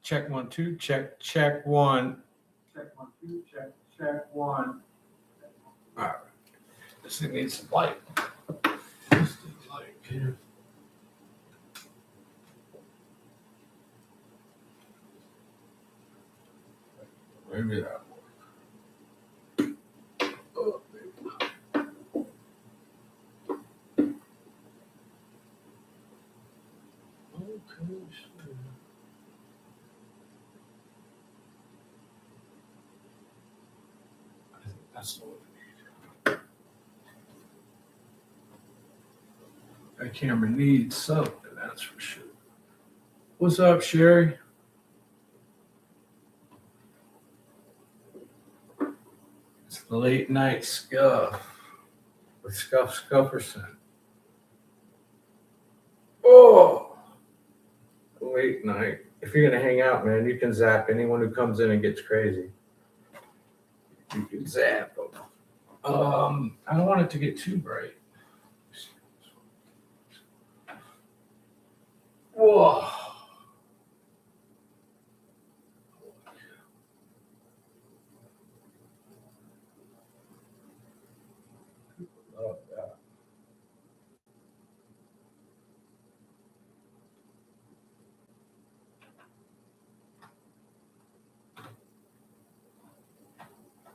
Check 1 2. Check 1. Check 1 2. Check 1. All right. This thing needs some light. This thing's light here. Maybe that works. Oh, maybe not. Okay, sure. I think that's what we need. That camera needs something, that's for sure. What's up, Sherry? It's the late night Scuff with Scufferson. Oh, late night. If you're gonna hang out, man, you can zap anyone who comes in and gets crazy. You can zap them. I don't want it to get too bright. Whoa. Love that.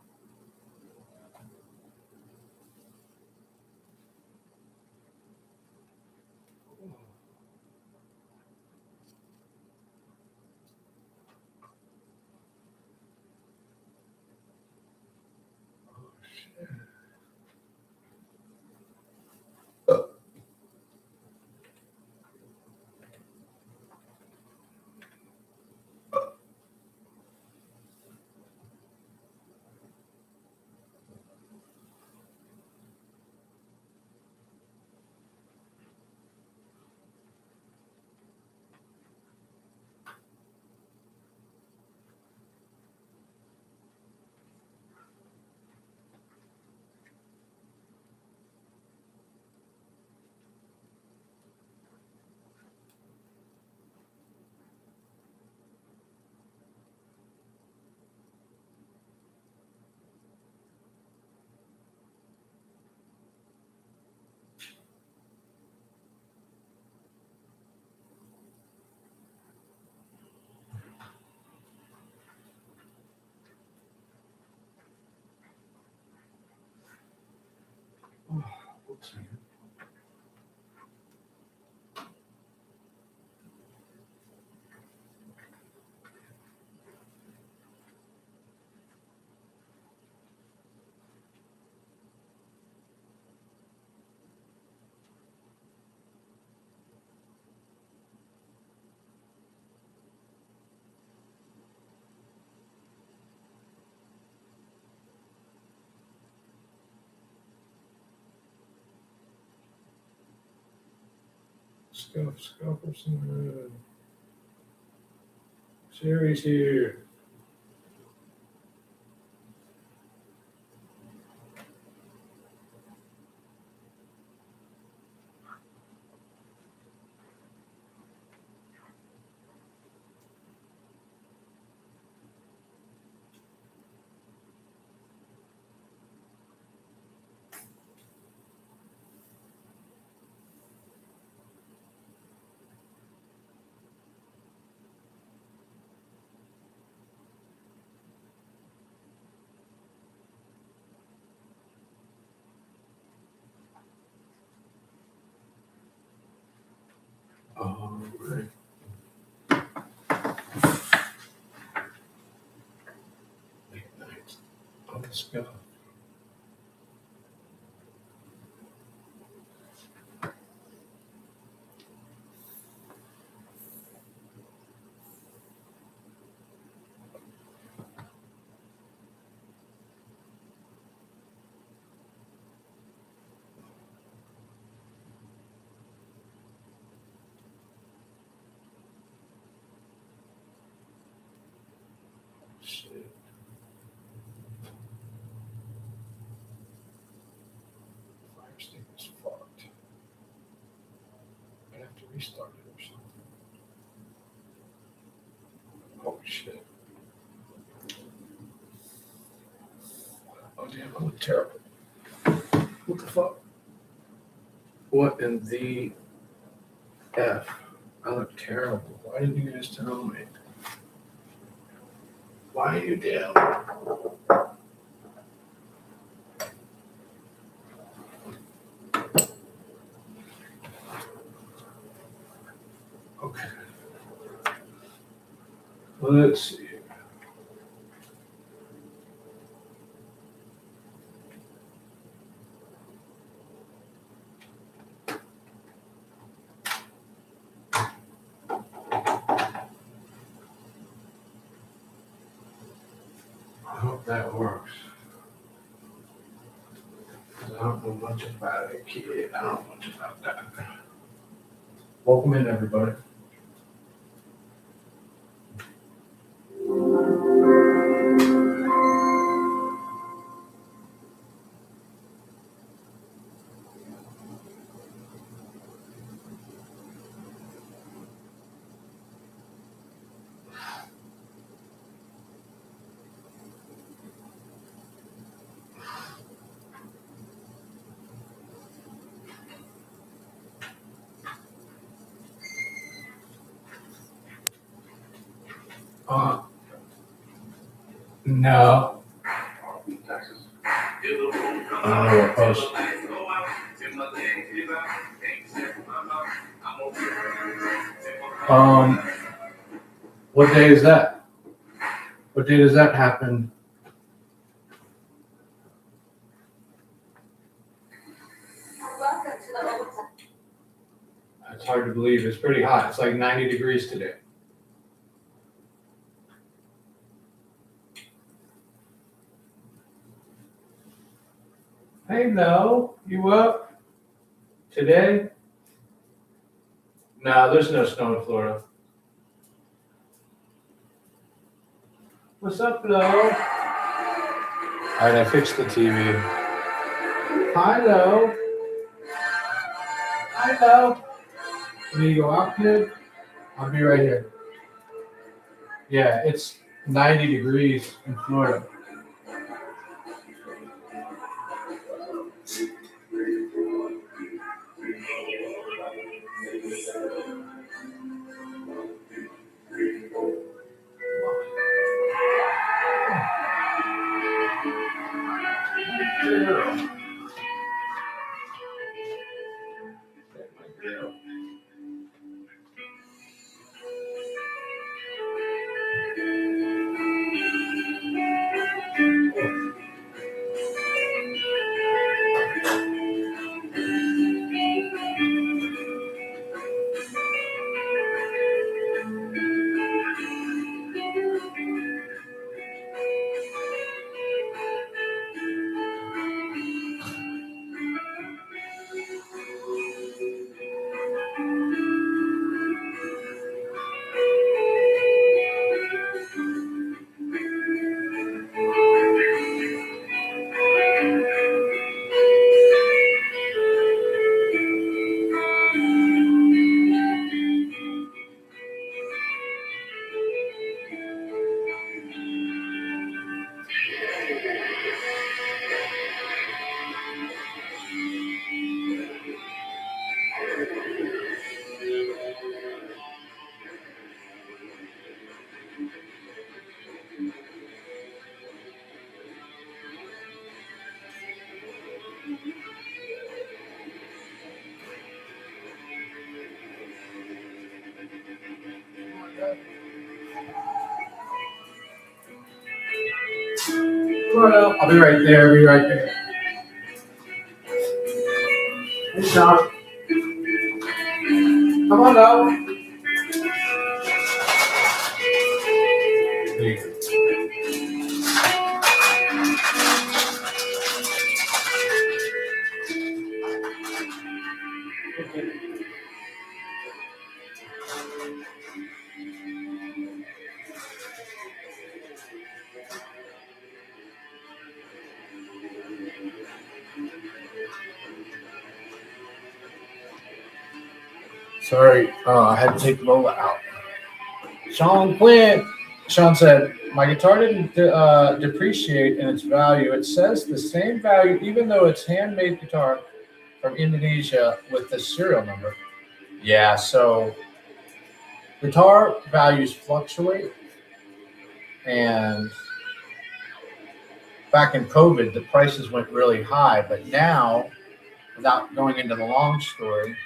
Oh, shit. Oh, what's here? Scufferson. Sherry's here. All right. Late night. Let's go. Shit. Fire stick is fucked. I have to restart it or something. damn, I look terrible. What the fuck? What in the F? I look terrible. Why didn't you guys tell me? Why are you down? Okay. Let's see. I hope that works. 'Cause I don't know much about it, kid. I don't know much about that. Welcome in, everybody. No. We're post. What day is that? What day does that happen? Welcome to the hotel. It's hard to believe. It's pretty hot. It's like 90 degrees today. Hey, no. You up? Today? No, there's no snow in Florida. What's up, Lo? All right, I fixed the TV. Hi, Lo. Hi, Lo. Can you go out, kid? I'll be right here. Yeah, it's 90 degrees in Florida. Well, I'll be right there. Be right there. Hey, Sean. Come on, Lo. There you go. Sorry, I had to take Lola out. Sean Quinn. Sean said, my guitar didn't depreciate in its value. It says the same value, even though it's handmade guitar from Indonesia with the serial number. Yeah, so guitar values fluctuate. And back in COVID, the prices went really high. But now, without going into the long story,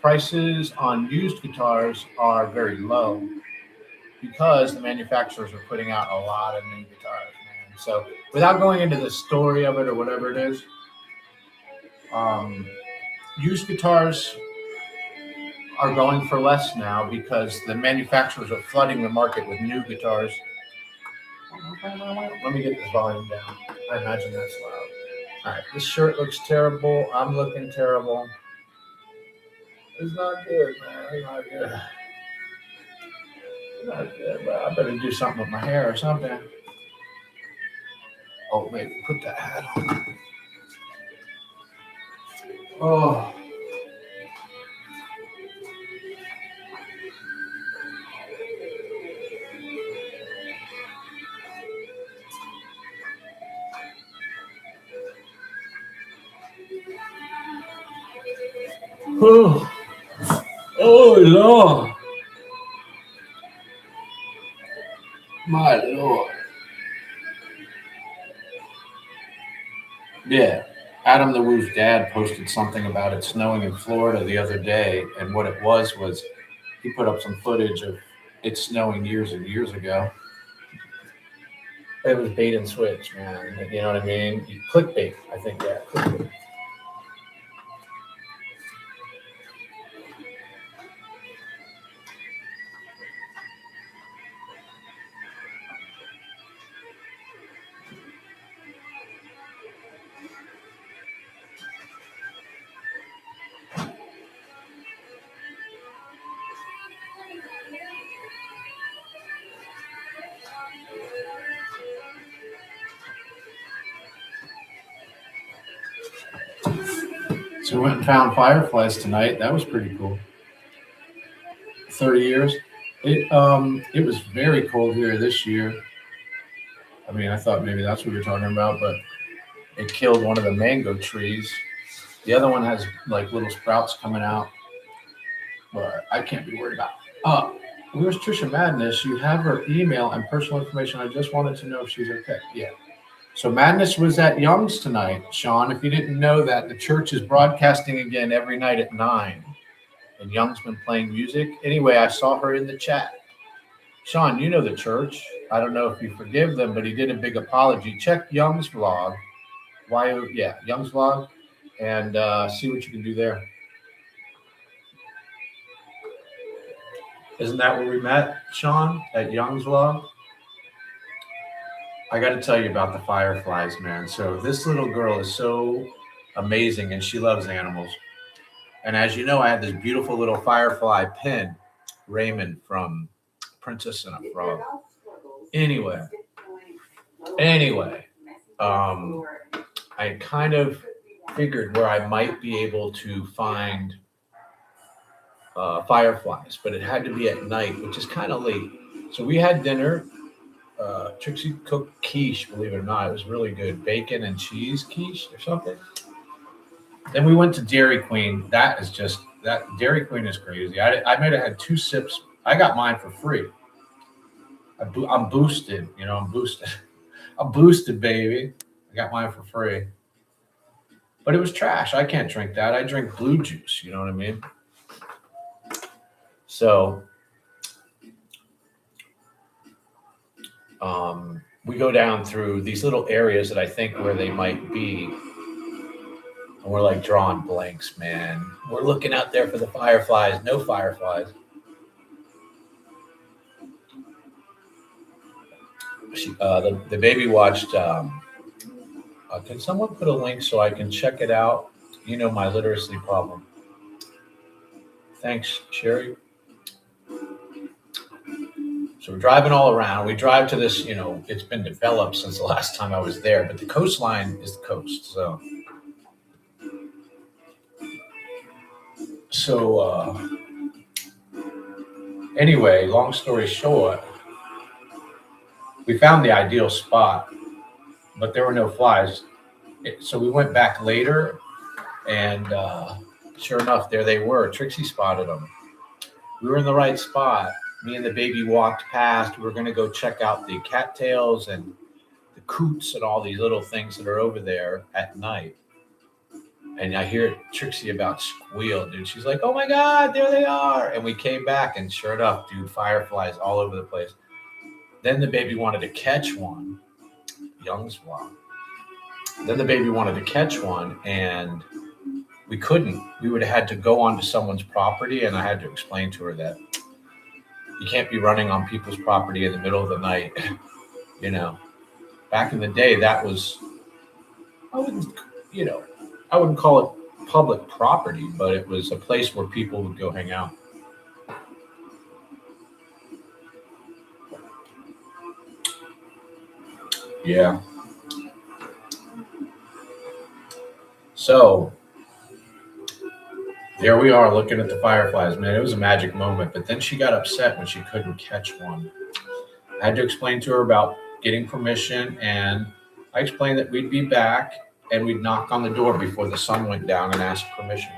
prices on used guitars are very low because the manufacturers are putting out a lot of new guitars, man. So without going into the story of it or whatever it is, used guitars are going for less now because the manufacturers are flooding the market with new guitars. Let me get this volume down. I imagine that's loud. All right, this shirt looks terrible. I'm looking terrible. It's not good, man. It's not good. It's not good, but I better do something with my hair or something. Oh, maybe put that hat on. Oh. Oh. Oh, Lord. My Lord. Yeah. Adam the Woo's dad posted something about it snowing in Florida the other day, and what it was he put up some footage of it snowing years and years ago. It was bait and switch, man. You know what I mean? Clickbait, I think, yeah. Clickbait. So we went and found fireflies tonight. That was pretty cool. 30 years. It was very cold here this year. I mean, I thought maybe that's what you're talking about, but it killed one of the mango trees. The other one has like little sprouts coming out, but I can't be worried about it. Where's Trisha Madness? You have her email and personal information. I just wanted to know if she's okay. Yeah. So Madness was at Young's tonight, Sean. If you didn't know that, the church is broadcasting again every night at 9. And Young's been playing music. Anyway, I saw her in the chat. Sean, you know the church. I don't know if you forgive them, but he did a big apology. Check Young's vlog. Young's vlog, and see what you can do there. Isn't that where we met, Sean, at Young's vlog? I got to tell you about the fireflies, man. So this little girl is so amazing, and she loves animals. And as you know, I had this beautiful little firefly pin, Raymond from Princess and a Frog. Anyway, I kind of figured where I might be able to find fireflies, but it had to be at night, which is kind of late. So we had dinner. Trixie cooked quiche, believe it or not. It was really good. Bacon and cheese quiche or something. Then we went to Dairy Queen. That Dairy Queen is crazy. I might have had 2 sips. I got mine for free. I'm boosted, I'm boosted. I'm boosted, baby. I got mine for free. But it was trash. I can't drink that. I drink blue juice. You know what I mean? So we go down through these little areas that I think where they might be. And we're like drawing blanks, man. We're looking out there for the fireflies. No fireflies. The baby watched. Can someone put a link so I can check it out? My literacy problem. Thanks, Sherry. So we're driving all around. We drive to this, it's been developed since the last time I was there, but the coastline is the coast. So anyway, long story short, we found the ideal spot, but there were no flies. So we went back later, and sure enough, there they were. Trixie spotted them. We were in the right spot. Me and the baby walked past. We were going to go check out the cattails and the coots and all these little things that are over there at night. And I hear Trixie about squeal, dude. She's like, "Oh my God, there they are!" And we came back, and sure enough, dude, fireflies all over the place. Then the baby wanted to catch one, young swan. Then the baby wanted to catch one, and we couldn't. We would have had to go onto someone's property, and I had to explain to her that you can't be running on people's property in the middle of the night. You know, back in the day, that was, I wouldn't, I wouldn't call it public property, but it was a place where people would go hang out. Yeah. So there we are looking at the fireflies, man. It was a magic moment. But then she got upset when she couldn't catch one. I had to explain to her about getting permission, and I explained that we'd be back and we'd knock on the door before the sun went down and ask permission.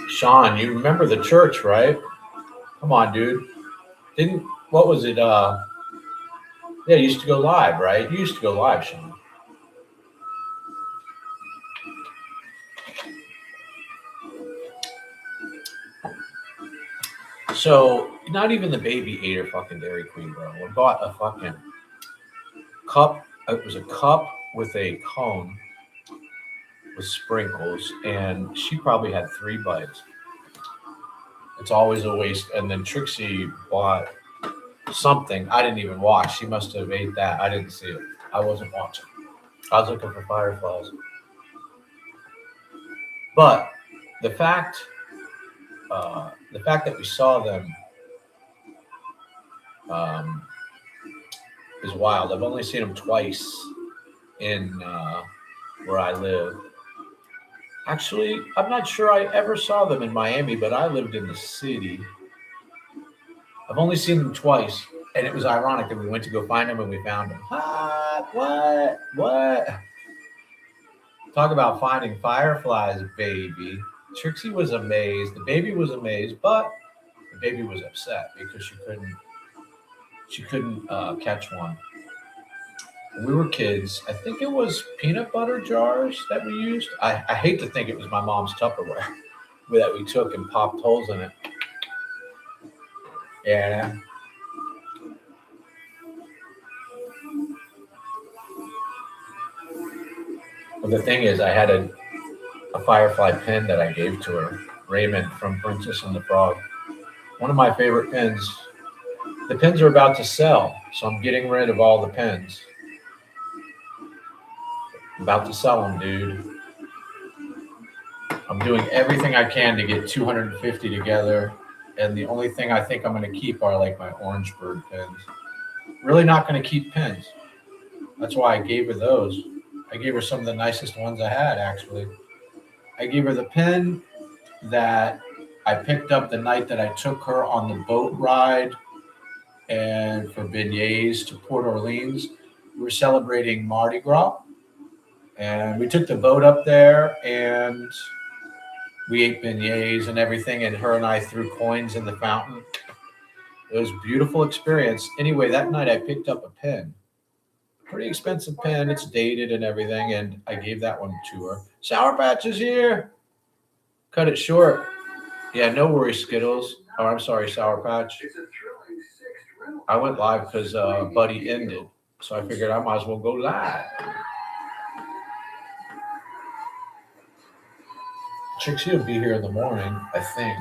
Sean, you remember the church, right? Come on, dude. What was it? Yeah, you used to go live, right? You used to go live, Sean. So, not even the baby ate her fucking Dairy Queen, bro. We bought a fucking cup. It was a cup with a cone with sprinkles, and she probably had 3 bites. It's always a waste. And then Trixie bought something. I didn't even watch. She must have ate that. I didn't see it. I wasn't watching. I was looking for fireflies. But the fact that we saw them is wild. I've only seen them twice in where I live. Actually, I'm not sure I ever saw them in Miami, but I lived in the city. I've only seen them twice, and it was ironic that we went to go find them and we found them. What? Talk about finding fireflies, baby. Trixie was amazed. The baby was amazed, but the baby was upset because she couldn't catch one. When we were kids, I think it was peanut butter jars that we used. I hate to think it was my mom's Tupperware that we took and popped holes in it. Yeah. But the thing is, I had a firefly pin that I gave to her, Raymond from Princess and the Frog. One of my favorite pins. The pins are about to sell, so I'm getting rid of all the pins. I'm about to sell them, dude. I'm doing everything I can to get 250 together, and the only thing I think I'm going to keep are like my orange bird pins. Really not going to keep pins. That's why I gave her those. I gave her some of the nicest ones I had, actually. I gave her the pin that I picked up the night that I took her on the boat ride and for beignets to Port Orleans. We were celebrating Mardi Gras, and we took the boat up there, and we ate beignets and everything, and her and I threw coins in the fountain. It was a beautiful experience. Anyway, that night I picked up a pen. Pretty expensive pen. It's dated and everything, and I gave that one to her. Sour Patch is here. Cut it short. Yeah, no worries, Skittles. Oh, I'm sorry, Sour Patch. I went live because Buddy ended, so I figured I might as well go live. Trixie will be here in the morning, I think.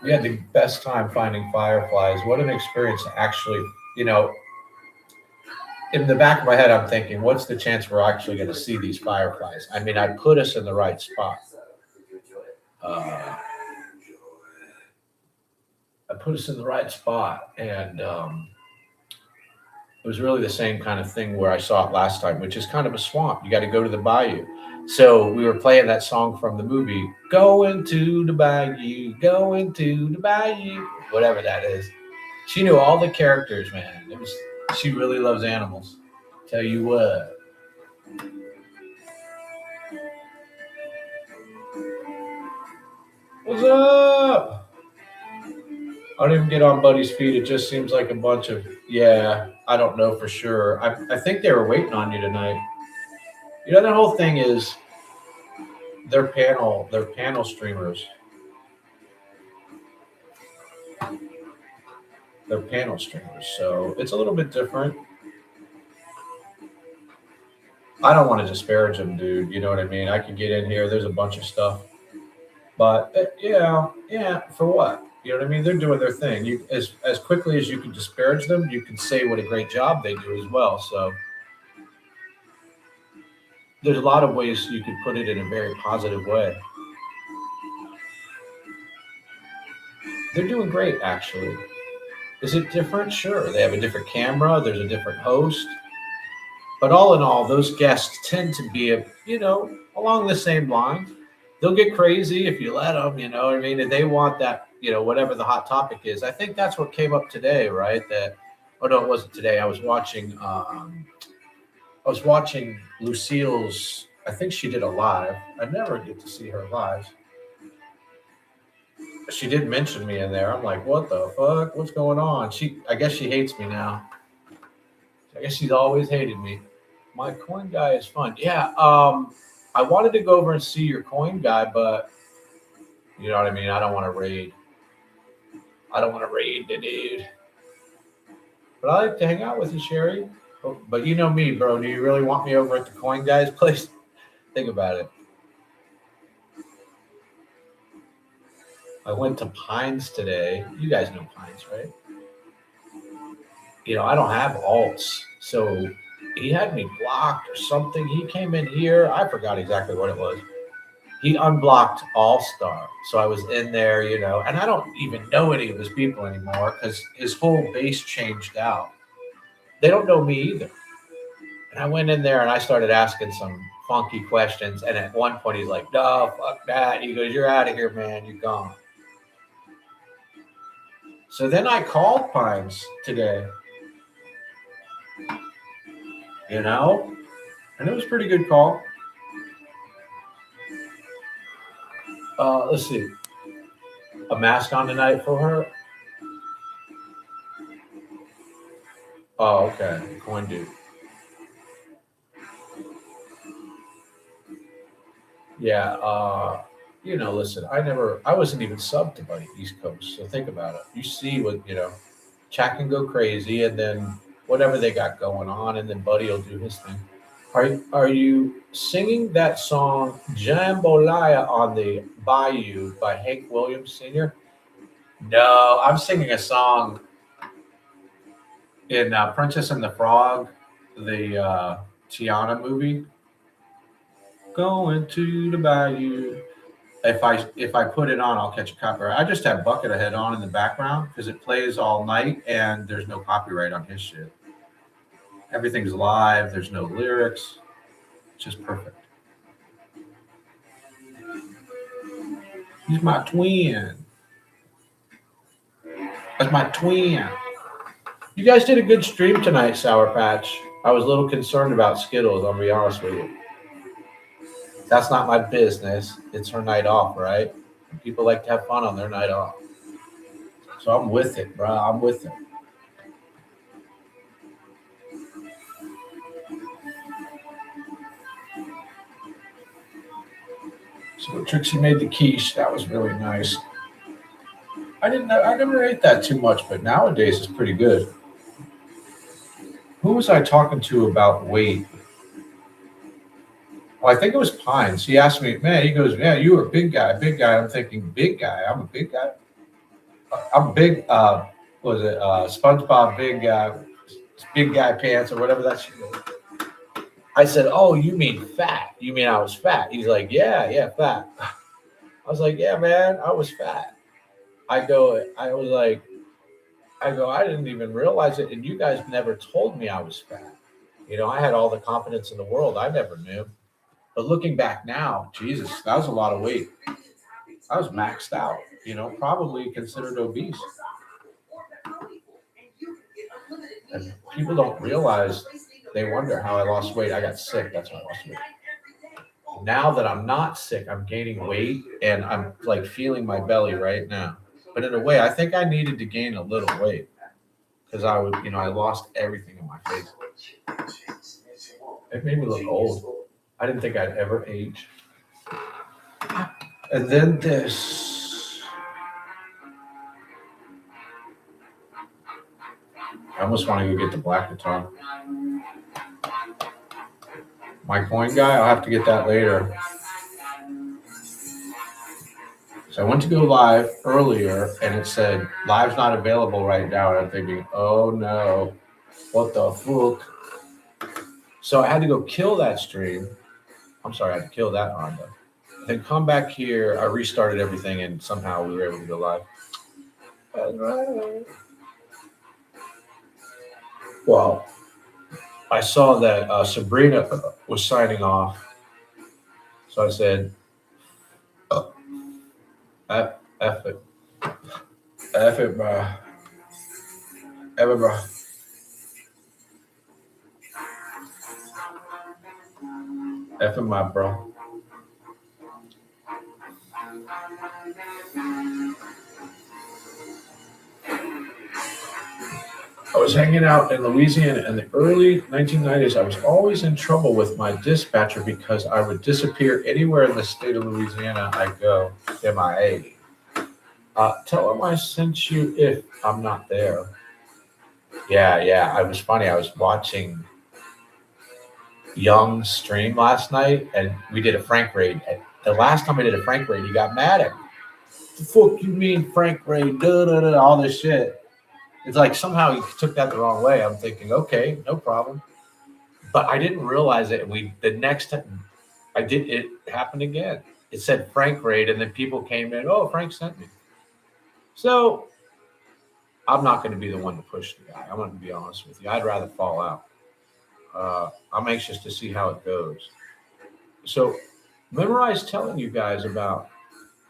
We had the best time finding fireflies. What an experience to actually, in the back of my head, I'm thinking, what's the chance we're actually going to see these fireflies? I mean, I put us in the right spot. I put us in the right spot, and it was really the same kind of thing where I saw it last time, which is kind of a swamp. You got to go to the bayou. So we were playing that song from the movie, Going to the Bayou, Going to the Bayou, whatever that is. She knew all the characters, man. She really loves animals. Tell you what. What's up? I don't even get on Buddy's feet. It just seems like a bunch of, yeah, I don't know for sure. I think they were waiting on you tonight. You know, the whole thing is they're panel streamers. They're panel streamers. So it's a little bit different. I don't want to disparage them, dude. You know what I mean? I could get in here. There's a bunch of stuff. But yeah, for what? You know what I mean? They're doing their thing. You as quickly as you can disparage them, you can say what a great job they do as well. So there's a lot of ways you could put it in a very positive way. They're doing great, actually. Is it different? Sure. They have a different camera. There's a different host. But all in all, those guests tend to be, along the same lines. They'll get crazy if you let them, you know what I mean? And they want that, whatever the hot topic is. I think that's what came up today, right? Oh no, it wasn't today. I was watching Lucille's, I think she did a live. I never get to see her live. She did mention me in there. I'm like, what the fuck? What's going on? I guess she hates me now. I guess she's always hated me. My coin guy is fun. Yeah, I wanted to go over and see your coin guy, but you know what I mean? I don't want to raid. I don't want to raid the dude. But I like to hang out with you, Sherry. But you know me, bro. Do you really want me over at the coin guy's place? Think about it. I went to Pines today. You guys know Pines, right? I don't have alts. So he had me blocked or something. He came in here. I forgot exactly what it was. He unblocked All-Star. So I was in there, and I don't even know any of his people anymore because his whole base changed out. They don't know me either. And I went in there and I started asking some funky questions. And at one point he's like, no, fuck that. He goes, you're out of here, man. You're gone. So then I called Pines today. And it was a pretty good call. Let's see. A mask on tonight for her? Oh, okay. Coin dude. Yeah, listen, I wasn't even subbed to Buddy East Coast, so think about it. You see what, Chat can go crazy, and then whatever they got going on, and then Buddy will do his thing. Are you singing that song Jambalaya on the Bayou by Hank Williams Sr.? No, I'm singing a song in Princess and the Frog, the Tiana movie. Going to the Bayou. If I put it on, I'll catch a copyright. I just have Bucket Ahead on in the background because it plays all night and there's no copyright on his shit. Everything's live. There's no lyrics. It's just perfect. He's my twin. That's my twin. You guys did a good stream tonight, Sour Patch. I was a little concerned about Skittles, I'll be honest with you. That's not my business. It's her night off, right? People like to have fun on their night off. So I'm with it, bro. I'm with it. So Trixie made the quiche. That was really nice. I never ate that too much, but nowadays it's pretty good. Who was I talking to about weight? Well, I think it was Pines. He asked me, man, he goes, yeah, you were a big guy. I'm thinking, big guy? I'm a big guy? I'm a big, SpongeBob big guy pants or whatever that shit is. I said, oh, you mean fat? You mean I was fat? He's like, yeah, fat. I was like, yeah, man, I was fat. I was like, I go, I didn't even realize it, and you guys never told me I was fat. I had all the confidence in the world. I never knew. But looking back now, Jesus, that was a lot of weight. I was maxed out, probably considered obese. And people don't realize, they wonder how I lost weight. I got sick. That's why I lost weight. Now that I'm not sick, I'm gaining weight and I'm like feeling my belly right now. But in a way, I think I needed to gain a little weight because I lost everything in my face. It made me look old. I didn't think I'd ever age. And then this. I almost want to go get the black guitar. My coin guy, I'll have to get that later. So I went to go live earlier and it said, live's not available right now. And I'm thinking, oh no, what the fuck? So I had to go kill that stream. I'm sorry, I had to kill that Honda. Then come back here. I restarted everything and somehow we were able to go live. Well, I saw that Sabrina was signing off. So I said, F it. F it, bro. F it, bro. F it, my bro. I was hanging out in Louisiana in the early 1990s. I was always in trouble with my dispatcher because I would disappear anywhere in the state of Louisiana I go, MIA. Tell him I sent you if I'm not there. Yeah. It was funny. I was watching Young's stream last night, and we did a Frank raid. The last time I did a Frank raid, he got mad at me. The fuck you mean Frank raid? All this shit. It's like somehow he took that the wrong way. I'm thinking, okay, no problem. But I didn't realize it. The next time I did, it happened again. It said Frank raid, and then people came in. Oh, Frank sent me. So I'm not going to be the one to push the guy. I'm going to be honest with you. I'd rather fall out. I'm anxious to see how it goes. So memorize telling you guys about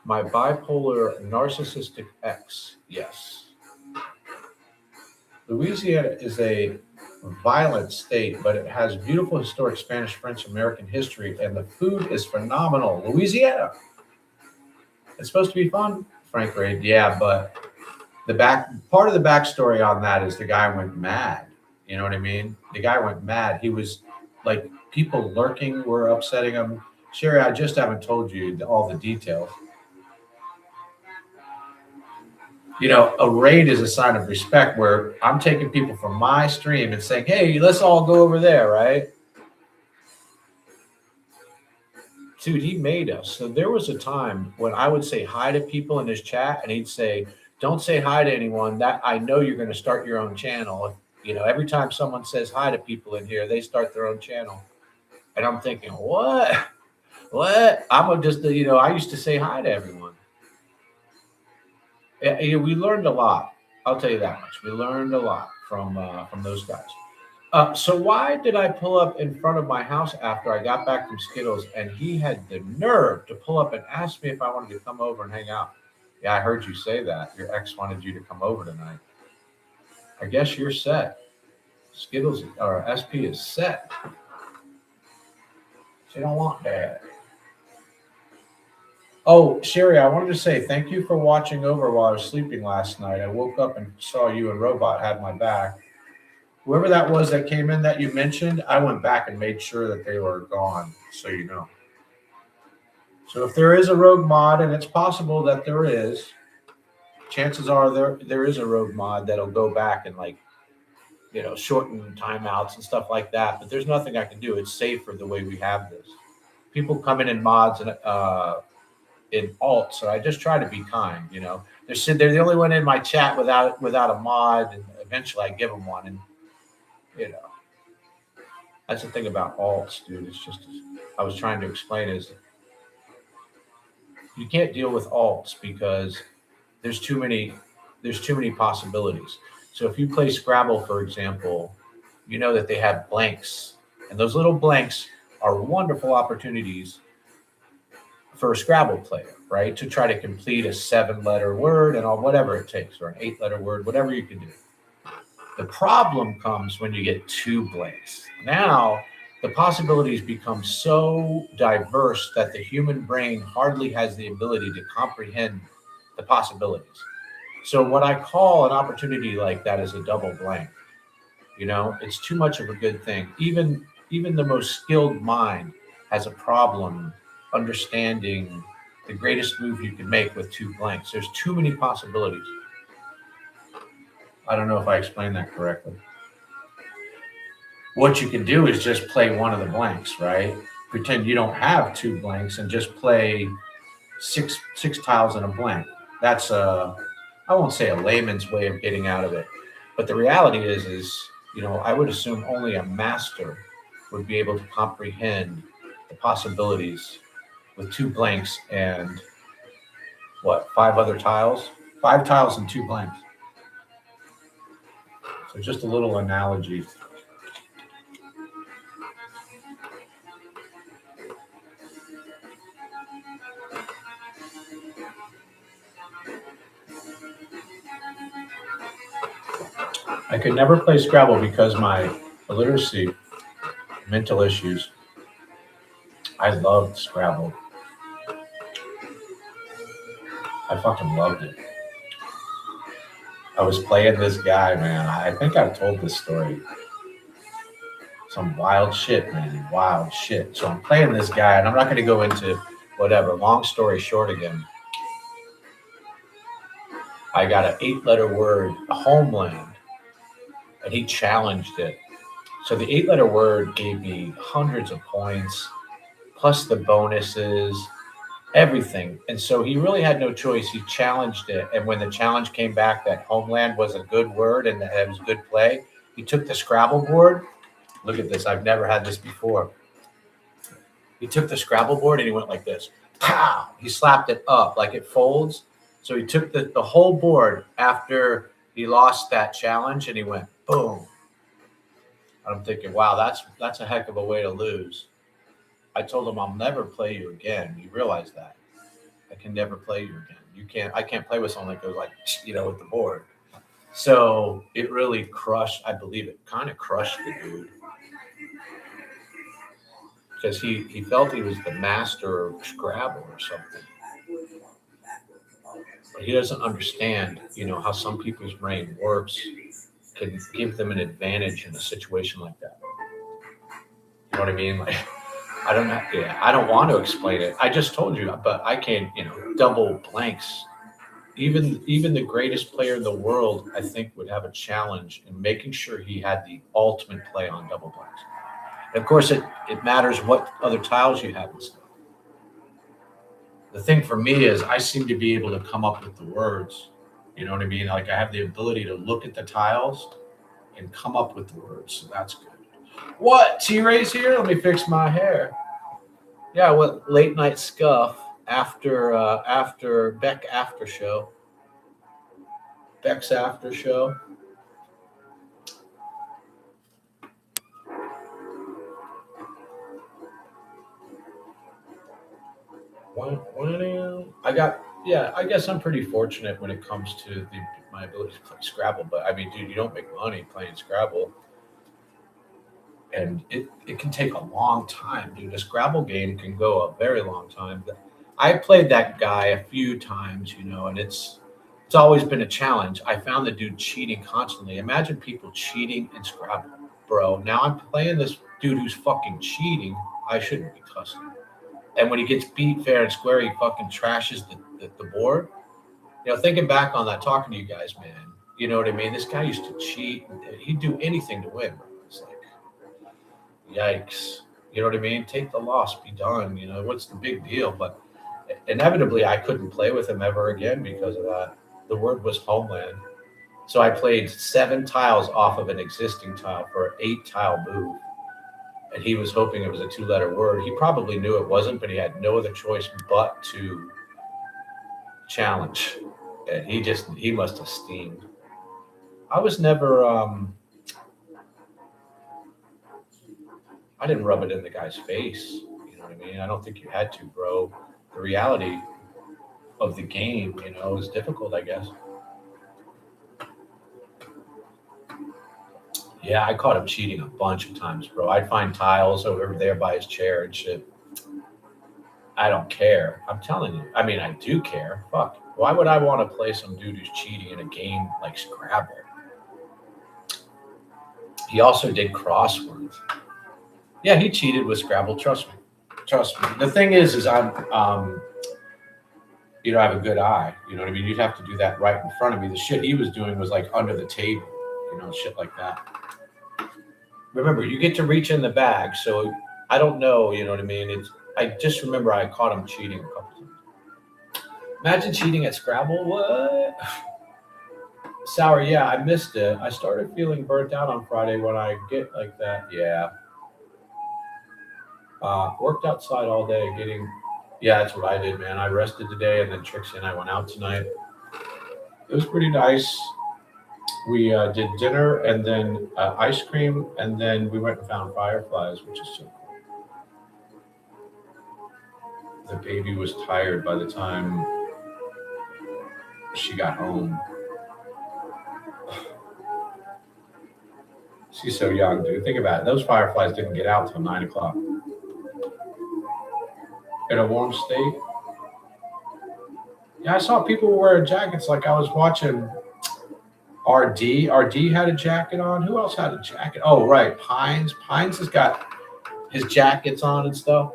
my bipolar narcissistic ex. Yes. Louisiana is a violent state, but it has beautiful historic Spanish, French, American history, and the food is phenomenal. Louisiana. It's supposed to be fun, Frank Raid. Yeah, but part of the backstory on that is the guy went mad. You know what I mean? The guy went mad. He was like, people lurking were upsetting him. Sherry, I just haven't told you all the details. A raid is a sign of respect where I'm taking people from my stream and saying, hey, let's all go over there, right? Dude, he made us. So there was a time when I would say hi to people in his chat and he'd say, don't say hi to anyone. That I know you're going to start your own channel. Every time someone says hi to people in here, they start their own channel. And I'm thinking, what? I'm just, I used to say hi to everyone. We learned a lot. I'll tell you that much. We learned a lot from those guys. So why did I pull up in front of my house after I got back from Skittles and he had the nerve to pull up and ask me if I wanted to come over and hang out? Yeah, I heard you say that. Your ex wanted you to come over tonight. I guess you're set. Skittles or SP is set. She don't want that. Oh, Sherry, I wanted to say thank you for watching over while I was sleeping last night. I woke up and saw you and Robot had my back. Whoever that was that came in that you mentioned, I went back and made sure that they were gone, so you know. So if there is a rogue mod, and it's possible that there is, chances are there is a rogue mod that'll go back and shorten timeouts and stuff like that. But there's nothing I can do. It's safer the way we have this. People come in mods and in alt, so I just try to be kind. They're the only one in my chat without a mod, and eventually I give them one. And that's the thing about alts, dude. It's just I was trying to explain is you can't deal with alts because there's too many possibilities. So if you play Scrabble, for example, you know that they have blanks, and those little blanks are wonderful opportunities for a Scrabble player, right? To try to complete a 7-letter word and all whatever it takes, or an 8-letter word, whatever you can do. The problem comes when you get 2 blanks. Now, the possibilities become so diverse that the human brain hardly has the ability to comprehend the possibilities. So what I call an opportunity like that is a double blank. It's too much of a good thing. Even the most skilled mind has a problem understanding the greatest move you can make with 2 blanks. There's too many possibilities. I don't know if I explained that correctly. What you can do is just play one of the blanks, right? Pretend you don't have 2 blanks and just play six tiles in a blank. That's I won't say a layman's way of getting out of it, but the reality is I would assume only a master would be able to comprehend the possibilities with 2 blanks and 5 other tiles? 5 tiles and 2 blanks. So just a little analogy. I could never play Scrabble because my illiteracy, mental issues. I loved Scrabble. I fucking loved it. I was playing this guy, man. I think I've told this story. Some wild shit, man. Wild shit. So I'm playing this guy, and I'm not going to go into whatever. Long story short again. I got an 8-letter word, a homeland, and he challenged it. So the 8-letter word gave me hundreds of points, plus the bonuses, everything. And so he really had no choice. He challenged it. And when the challenge came back that homeland was a good word and that it was good play, he took the Scrabble board. Look at this. I've never had this before. He took the Scrabble board and he went like this. Pow! He slapped it up like it folds. So he took the whole board after he lost that challenge and he went boom. I'm thinking, wow, that's a heck of a way to lose. I told him I'll never play you again. You realize that? I can never play you again. I can't play with someone that goes like, with the board. So it really crushed, I believe it kind of crushed the dude. Because he felt he was the master of Scrabble or something. But he doesn't understand, how some people's brain works can give them an advantage in a situation like that. You know what I mean? Like, I don't know. Yeah, I don't want to explain it. I just told you, but I can't, double blanks. Even the greatest player in the world, I think, would have a challenge in making sure he had the ultimate play on double blanks. And of course, it matters what other tiles you have and stuff. The thing for me is I seem to be able to come up with the words. You know what I mean? Like I have the ability to look at the tiles and come up with the words. So that's good. What? T-Ray's here? Let me fix my hair. Yeah, late night Scuff after Beck after show. Beck's after show. I guess I'm pretty fortunate when it comes to my ability to play Scrabble. But I mean, dude, you don't make money playing Scrabble. And it can take a long time, dude. A Scrabble game can go a very long time. I played that guy a few times, and it's always been a challenge. I found the dude cheating constantly. Imagine people cheating in Scrabble, bro. Now I'm playing this dude who's fucking cheating. I shouldn't be cussing. And when he gets beat fair and square, he fucking trashes the board. Thinking back on that, talking to you guys, man, you know what I mean? This guy used to cheat. He'd do anything to win, bro. It's like, yikes. You know what I mean? Take the loss, be done. What's the big deal? But inevitably, I couldn't play with him ever again because of that. The word was homeland. So I played 7 tiles off of an existing tile for an 8-tile move. And he was hoping it was a 2-letter word. He probably knew it wasn't, but he had no other choice but to challenge. And he must have steamed. I was never, I didn't rub it in the guy's face. You know what I mean? I don't think you had to, bro. The reality of the game, is difficult, I guess. Yeah, I caught him cheating a bunch of times, bro. I'd find tiles over there by his chair and shit. I don't care. I'm telling you. I mean, I do care. Fuck. Why would I want to play some dude who's cheating in a game like Scrabble? He also did crosswords. Yeah, he cheated with Scrabble. Trust me. Trust me. The thing is I'm, I have a good eye. You know what I mean? You'd have to do that right in front of me. The shit he was doing was like under the table, shit like that. Remember, you get to reach in the bag, so I don't know, you know what I mean? I just remember I caught him cheating a couple times. Imagine cheating at Scrabble. What? Sour, yeah, I missed it. I started feeling burnt out on Friday when I get like that. Yeah. Worked outside all day yeah, that's what I did, man. I rested today, and then Trixie and I went out tonight. It was pretty nice. We did dinner and then ice cream, and then we went and found fireflies, which is so cool. The baby was tired by the time she got home. She's so young, dude. Think about it. Those fireflies didn't get out till 9 o'clock. In a warm state. Yeah, I saw people wear jackets like I was watching RD. RD had a jacket on. Who else had a jacket? Oh, right. Pines. Pines has got his jackets on and stuff.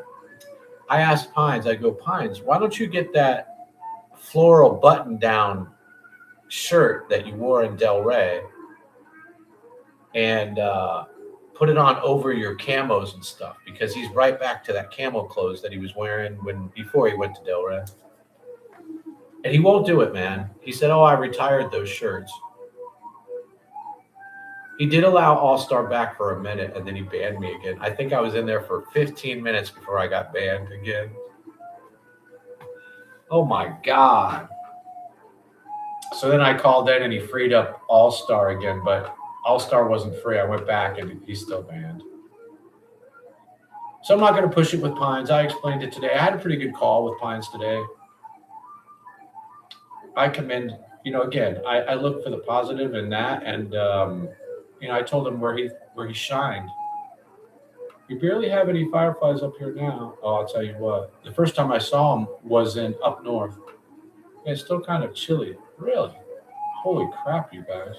I asked Pines, I go, Pines, why don't you get that floral button-down shirt that you wore in Del Rey and put it on over your camos and stuff, because he's right back to that camo clothes that he was wearing before he went to Del Rey. And he won't do it, man. He said, I retired those shirts. He did allow All-Star back for a minute, and then he banned me again. I think I was in there for 15 minutes before I got banned again. Oh, my God. So then I called in, and he freed up All-Star again, but All-Star wasn't free. I went back, and he's still banned. So I'm not going to push it with Pines. I explained it today. I had a pretty good call with Pines today. I commend, again, I look for the positive in that, and I told him where he shined. We barely have any fireflies up here now. Oh, I'll tell you what. The first time I saw them was in up north. Yeah, it's still kind of chilly. Really? Holy crap, you guys.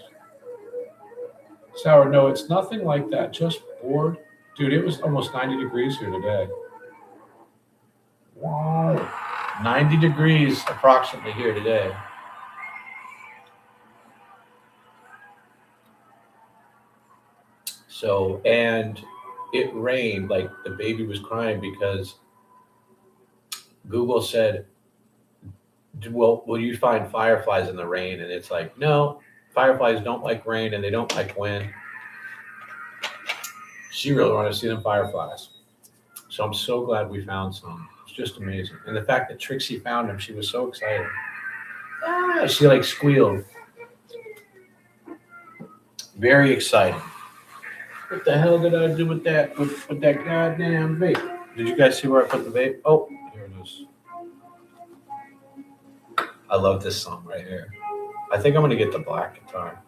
Sour, no, it's nothing like that. Just bored. Dude, it was almost 90 degrees here today. Wow. 90 degrees approximately here today. So, and it rained, like the baby was crying because Google said, will you find fireflies in the rain? And it's like, no, fireflies don't like rain and they don't like wind. She really wanted to see them fireflies. So I'm so glad we found some. It's just amazing. And the fact that Trixie found them, she was so excited. She like squealed. Very exciting. What the hell did I do with that with that goddamn vape? Did you guys see where I put the vape? Oh, here it is. I love this song right here. I think I'm gonna get the black guitar.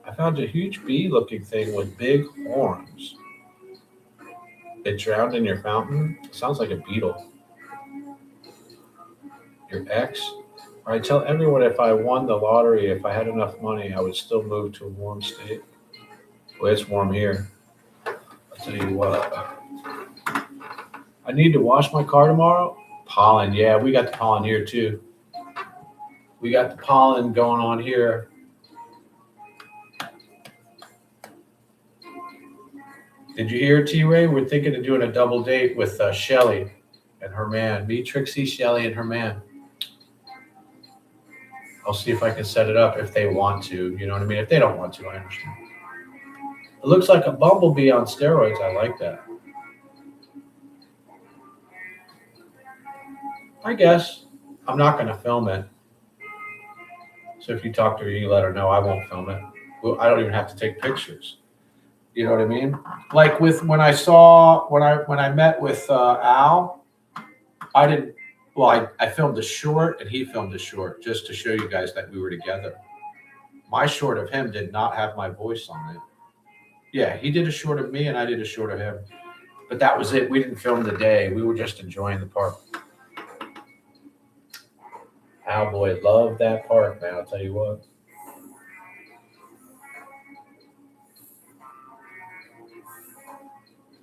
I found a huge bee-looking thing with big horns. It drowned in your fountain. Sounds like a beetle. Your ex? All right, tell everyone if I won the lottery, if I had enough money, I would still move to a warm state. Well, it's warm here. I'll tell you what. I need to wash my car tomorrow. Pollen, yeah, we got the pollen here too. We got the pollen going on here. Did you hear, T-Ray? We're thinking of doing a double date with Shelly and her man. Me, Trixie, Shelly, and her man. I'll see if I can set it up if they want to. You know what I mean? If they don't want to, I understand. It looks like a bumblebee on steroids. I like that. I guess. I'm not going to film it. So if you talk to her, you let her know I won't film it. Well, I don't even have to take pictures. You know what I mean? Like with when I met with Al, I didn't. Well, I filmed a short and he filmed a short just to show you guys that we were together. My short of him did not have my voice on it. Yeah, he did a short of me and I did a short of him. But that was it. We didn't film the day. We were just enjoying the park. Al boy loved that park, man. I'll tell you what.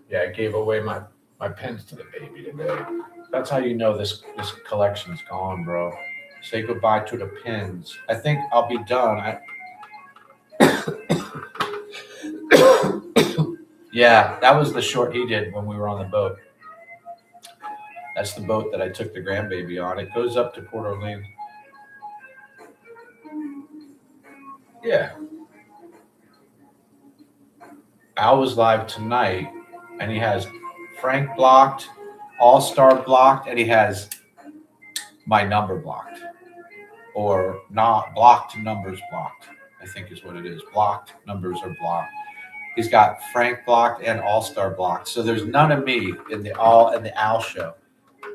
Yeah, I gave away my pens to the baby today. That's how you know this collection's gone, bro. Say goodbye to the pins. I think I'll be done. Yeah, that was the short he did when we were on the boat. That's the boat that I took the grandbaby on. It goes up to Port Orleans. Yeah. Al was live tonight, and he has Frank blocked, All-Star blocked, and he has my number blocked. Or not blocked, numbers blocked, I think is what it is. Blocked, numbers are blocked. He's got Frank blocked and All-Star blocked. So there's none of me in the Al show.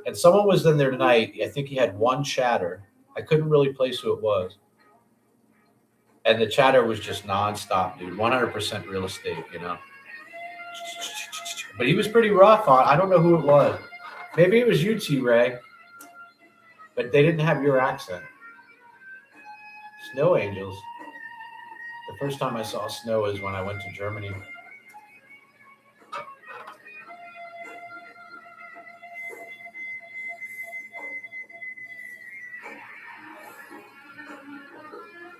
And someone was in there tonight. I think he had one chatter. I couldn't really place who it was. And the chatter was just nonstop, dude. 100% real estate, you know. But he was pretty rough on. I don't know who it was. Maybe it was you, T-Ray. But they didn't have your accent. Snow Angels. The first time I saw snow is when I went to Germany.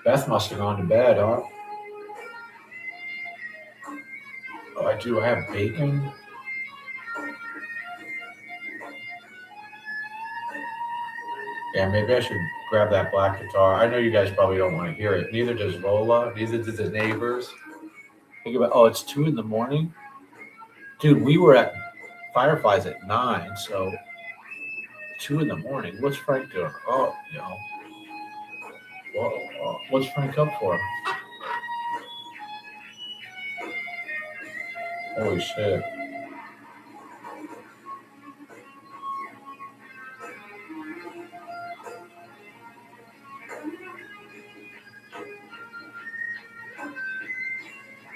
Beth must have gone to bed, huh? Oh, I do. I have bacon. Yeah, maybe I should grab that black guitar. I know you guys probably don't want to hear it. Neither does Lola. Neither do the neighbors. Think about, it's 2 a.m. Dude, we were at Fireflies at 9, so 2 a.m. What's Frank doing? Oh, you know. Whoa, what's Frank up for? Holy shit.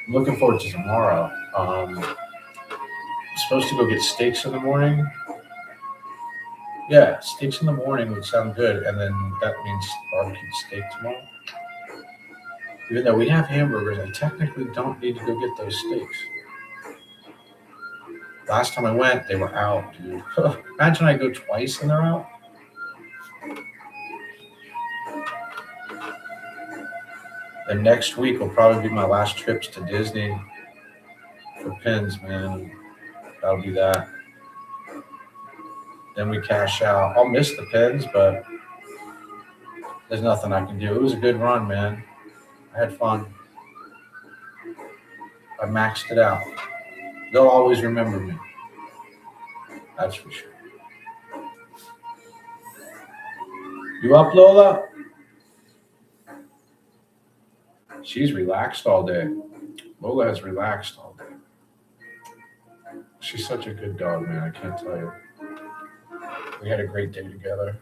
I'm looking forward to tomorrow. I'm supposed to go get steaks in the morning. Yeah, steaks in the morning would sound good, and then that means barbecue steak tomorrow. Even though we have hamburgers, I technically don't need to go get those steaks. Last time I went, they were out, dude. Imagine I go twice and they're out. And next week will probably be my last trips to Disney for pins, man. That'll be that. Then we cash out. I'll miss the pins, but there's nothing I can do. It was a good run, man. I had fun. I maxed it out. They'll always remember me. That's for sure. You up, Lola? She's relaxed all day. Lola has relaxed all day. She's such a good dog, man. I can't tell you. We had a great day together.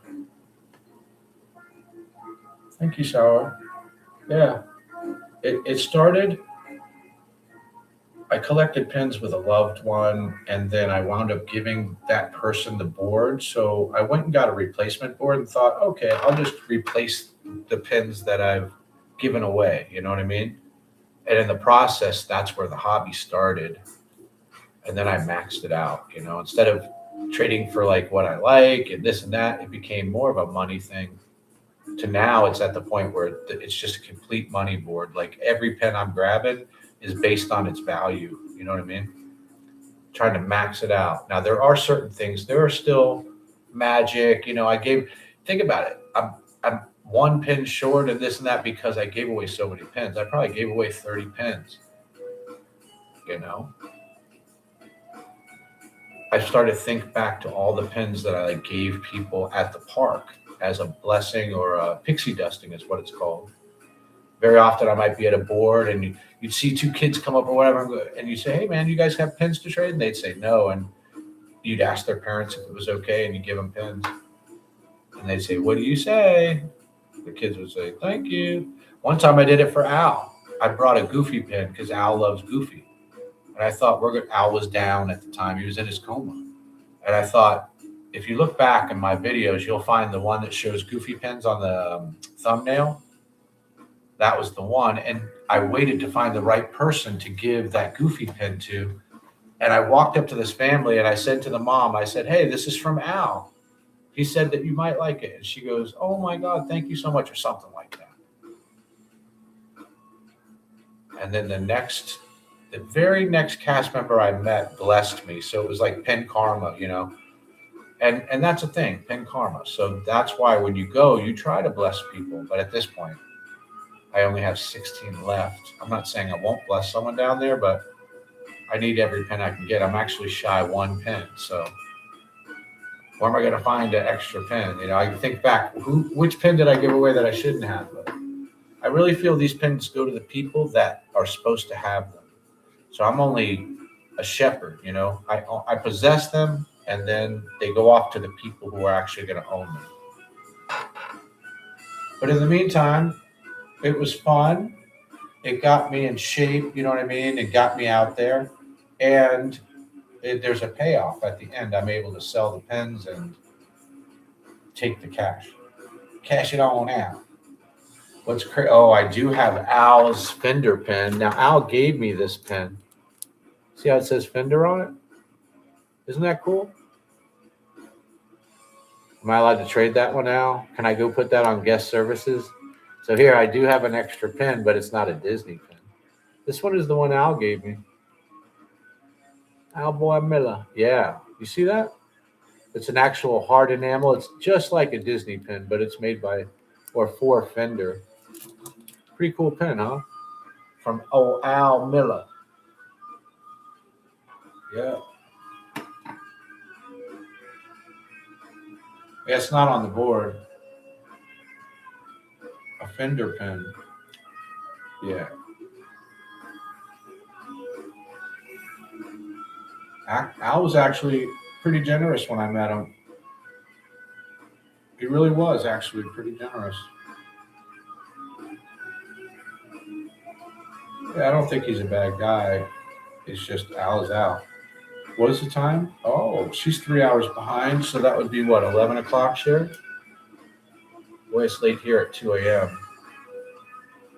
Thank you, Sarah. Yeah. It started, I collected pins with a loved one, and then I wound up giving that person the board. So I went and got a replacement board and thought, okay, I'll just replace the pins that I've given away. You know what I mean? And in the process, that's where the hobby started. And then I maxed it out, you know, instead of trading for like what I like and this and that, it became more of a money thing. To now, it's at the point where it's just a complete money board. Like every pen I'm grabbing is based on its value. You know what I mean? Trying to max it out. Now, there are certain things. There are still magic. You know, think about it. I'm one pin short and this and that because I gave away so many pins. I probably gave away 30 pins. You know? I started to think back to all the pins that I gave people at the park as a blessing, or a pixie dusting is what it's called. Very often I might be at a board and you'd see two kids come up or whatever, and you say, "Hey man, you guys have pins to trade?" And they'd say no, and you'd ask their parents if it was okay, and you give them pins, and they'd say, "What do you say?" The kids would say, "Thank you." One time I did it for Al. I brought a Goofy pin because Al loves Goofy, and I thought Al was down at the time; he was in his coma, and I thought, if you look back in my videos, you'll find the one that shows Goofy pins on the thumbnail. That was the one. And I waited to find the right person to give that Goofy pin to. And I walked up to this family and I said to the mom, I said, "Hey, this is from Al. He said that you might like it." And she goes, "Oh my God, thank you so much," or something like that. And then the very next cast member I met blessed me. So it was like pin karma, you know. And that's a thing, pin karma. So that's why when you go, you try to bless people. But at this point, I only have 16 left. I'm not saying I won't bless someone down there, but I need every pin I can get. I'm actually shy one pin. So where am I going to find an extra pin? You know, I think back, which pin did I give away that I shouldn't have? But I really feel these pins go to the people that are supposed to have them. So I'm only a shepherd, you know. I possess them, and then they go off to the people who are actually going to own them. But in the meantime, it was fun. It got me in shape, you know what I mean? It got me out there. And there's a payoff at the end. I'm able to sell the pens and take the cash. Cash it on out. What's crazy? Oh, I do have Al's Fender pen. Now, Al gave me this pen. See how it says Fender on it? Isn't that cool? Am I allowed to trade that one, Al? Can I go put that on guest services? So here, I do have an extra pen, but it's not a Disney pen. This one is the one Al gave me. Al Boy Miller. Yeah. You see that? It's an actual hard enamel. It's just like a Disney pen, but it's made by or for Fender. Pretty cool pen, huh? From Al Miller. Yeah. Yeah, it's not on the board. A Fender pen. Yeah. Al was actually pretty generous when I met him. He really was actually pretty generous. Yeah, I don't think he's a bad guy. It's just Al is Al. What is the time? Oh, she's 3 hours behind, so that would be what, 11 o'clock, Sherry? Boy, it's late here at 2 a.m.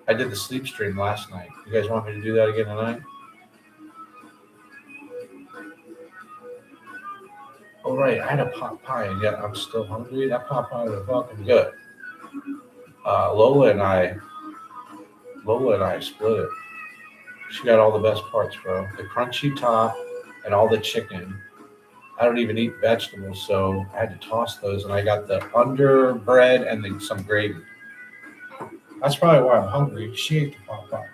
I did the sleep stream last night. You guys want me to do that again tonight? Oh, right. I had a pot pie, and yet I'm still hungry. That pot pie was fucking good. Lola and I split it. She got all the best parts, bro. The crunchy top and all the chicken. I don't even eat vegetables, so I had to toss those, and I got the under bread and then some gravy. That's probably why I'm hungry. She ate the pot pie.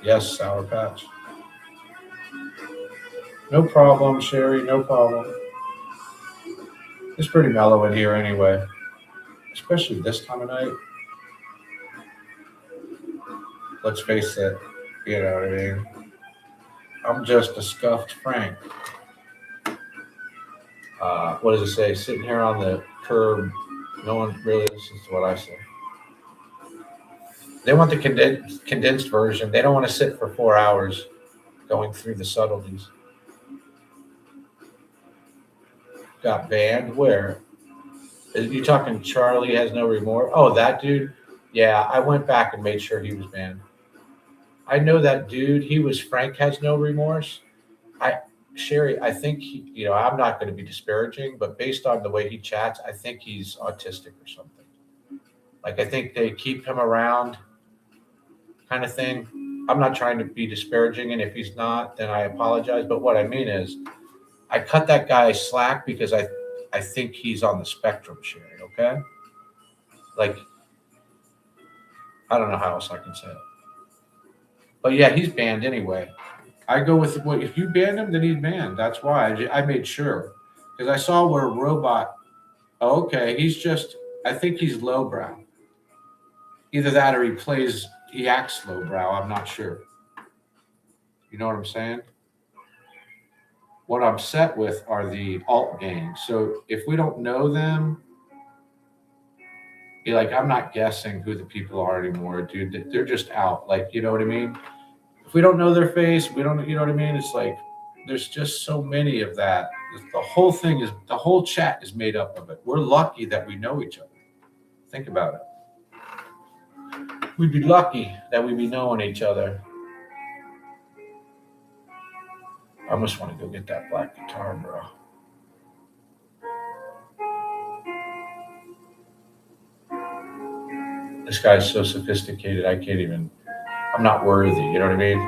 Yes, Sour Patch. No problem, Sherry. No problem. It's pretty mellow in here anyway, especially this time of night. Let's face it, you know what I mean? I'm just a scuffed Frank. What does it say? Sitting here on the curb, no one really listens to what I say. They want the condensed version. They don't want to sit for 4 hours going through the subtleties. Got banned? Where? Are you talking Charlie Has No Remorse? Oh, that dude? Yeah, I went back and made sure he was banned. I know that dude. He was Frank Has No Remorse. Sherry, I think he, I'm not going to be disparaging, but based on the way he chats, I think he's autistic or something. Like, I think they keep him around kind of thing. I'm not trying to be disparaging, and if he's not, then I apologize. But what I mean is, I cut that guy slack because I think he's on the spectrum, Sherry, okay? Like, I don't know how else I can say it. But yeah, he's banned anyway. I go with what if you banned him, then he's banned. That's why I made sure because I saw where Robot. Oh, okay, he's just I think he's lowbrow. Either that or he acts lowbrow. I'm not sure. You know what I'm saying? What I'm set with are the alt gang. So if we don't know them, I'm not guessing who the people are anymore, dude. They're just out. Like, you know what I mean? If we don't know their face, we don't, you know what I mean? It's like, there's just so many of that. The whole chat is made up of it. We're lucky that we know each other. Think about it. We'd be lucky that we'd be knowing each other. I almost want to go get that black guitar, bro. This guy's so sophisticated, I'm not worthy, you know what I mean?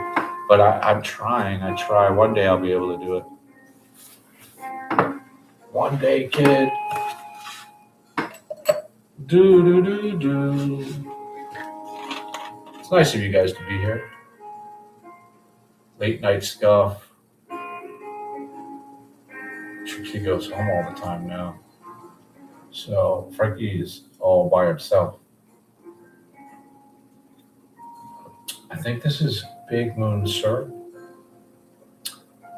But I'm trying. I try. One day I'll be able to do it. One day, kid. Do. It's nice of you guys to be here. Late night Scuff. She goes home all the time now. So Frankie is all by himself. I think this is Big Moon Sir.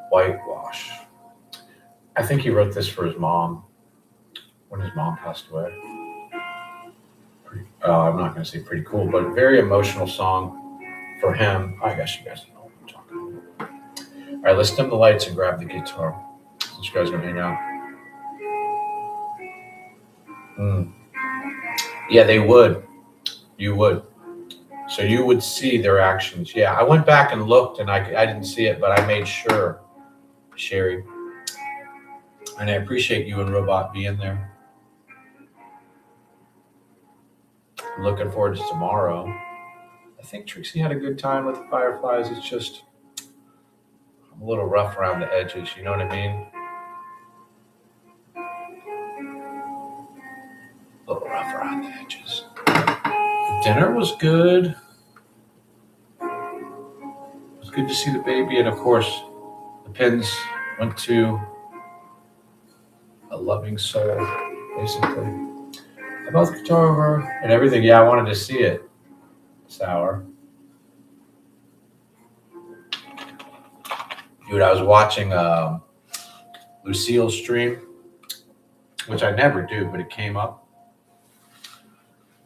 Whitewash. I think he wrote this for his mom when his mom passed away. I'm not going to say pretty cool, but a very emotional song for him. I guess you guys know what I'm talking about. All right, let's dim the lights and grab the guitar. Since you guys are going to hang out. Yeah, they would. You would. So you would see their actions. Yeah, I went back and looked, and I didn't see it, but I made sure, Sherry. And I appreciate you and Robot being there. I'm looking forward to tomorrow. I think Trixie had a good time with the Fireflies. It's just I'm a little rough around the edges. You know what I mean? A little rough around the edges. Dinner was good. It was good to see the baby. And of course, the pins went to a loving soul, basically. I bought the guitar over and everything. Yeah, I wanted to see it. Sour. Dude, I was watching Lucille's stream, which I never do, but it came up.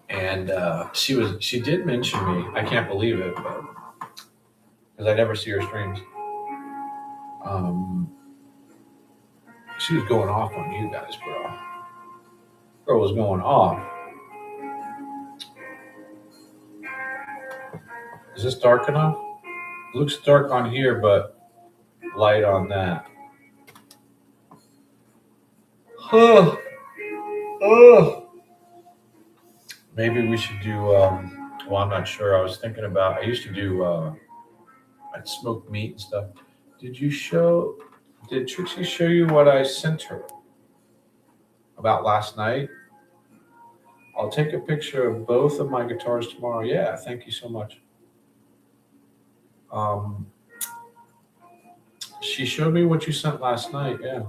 And she did mention me. I can't believe it, because I never see her streams. She was going off on you guys, bro. Girl was going off. Is this dark enough? It looks dark on here, but light on that. Maybe we should do, well, I'm not sure. I was thinking about, I used to do, I'd smoke meat and stuff. Did Trixie show you what I sent her about last night? I'll take a picture of both of my guitars tomorrow. Yeah, thank you so much. She showed me what you sent last night, yeah.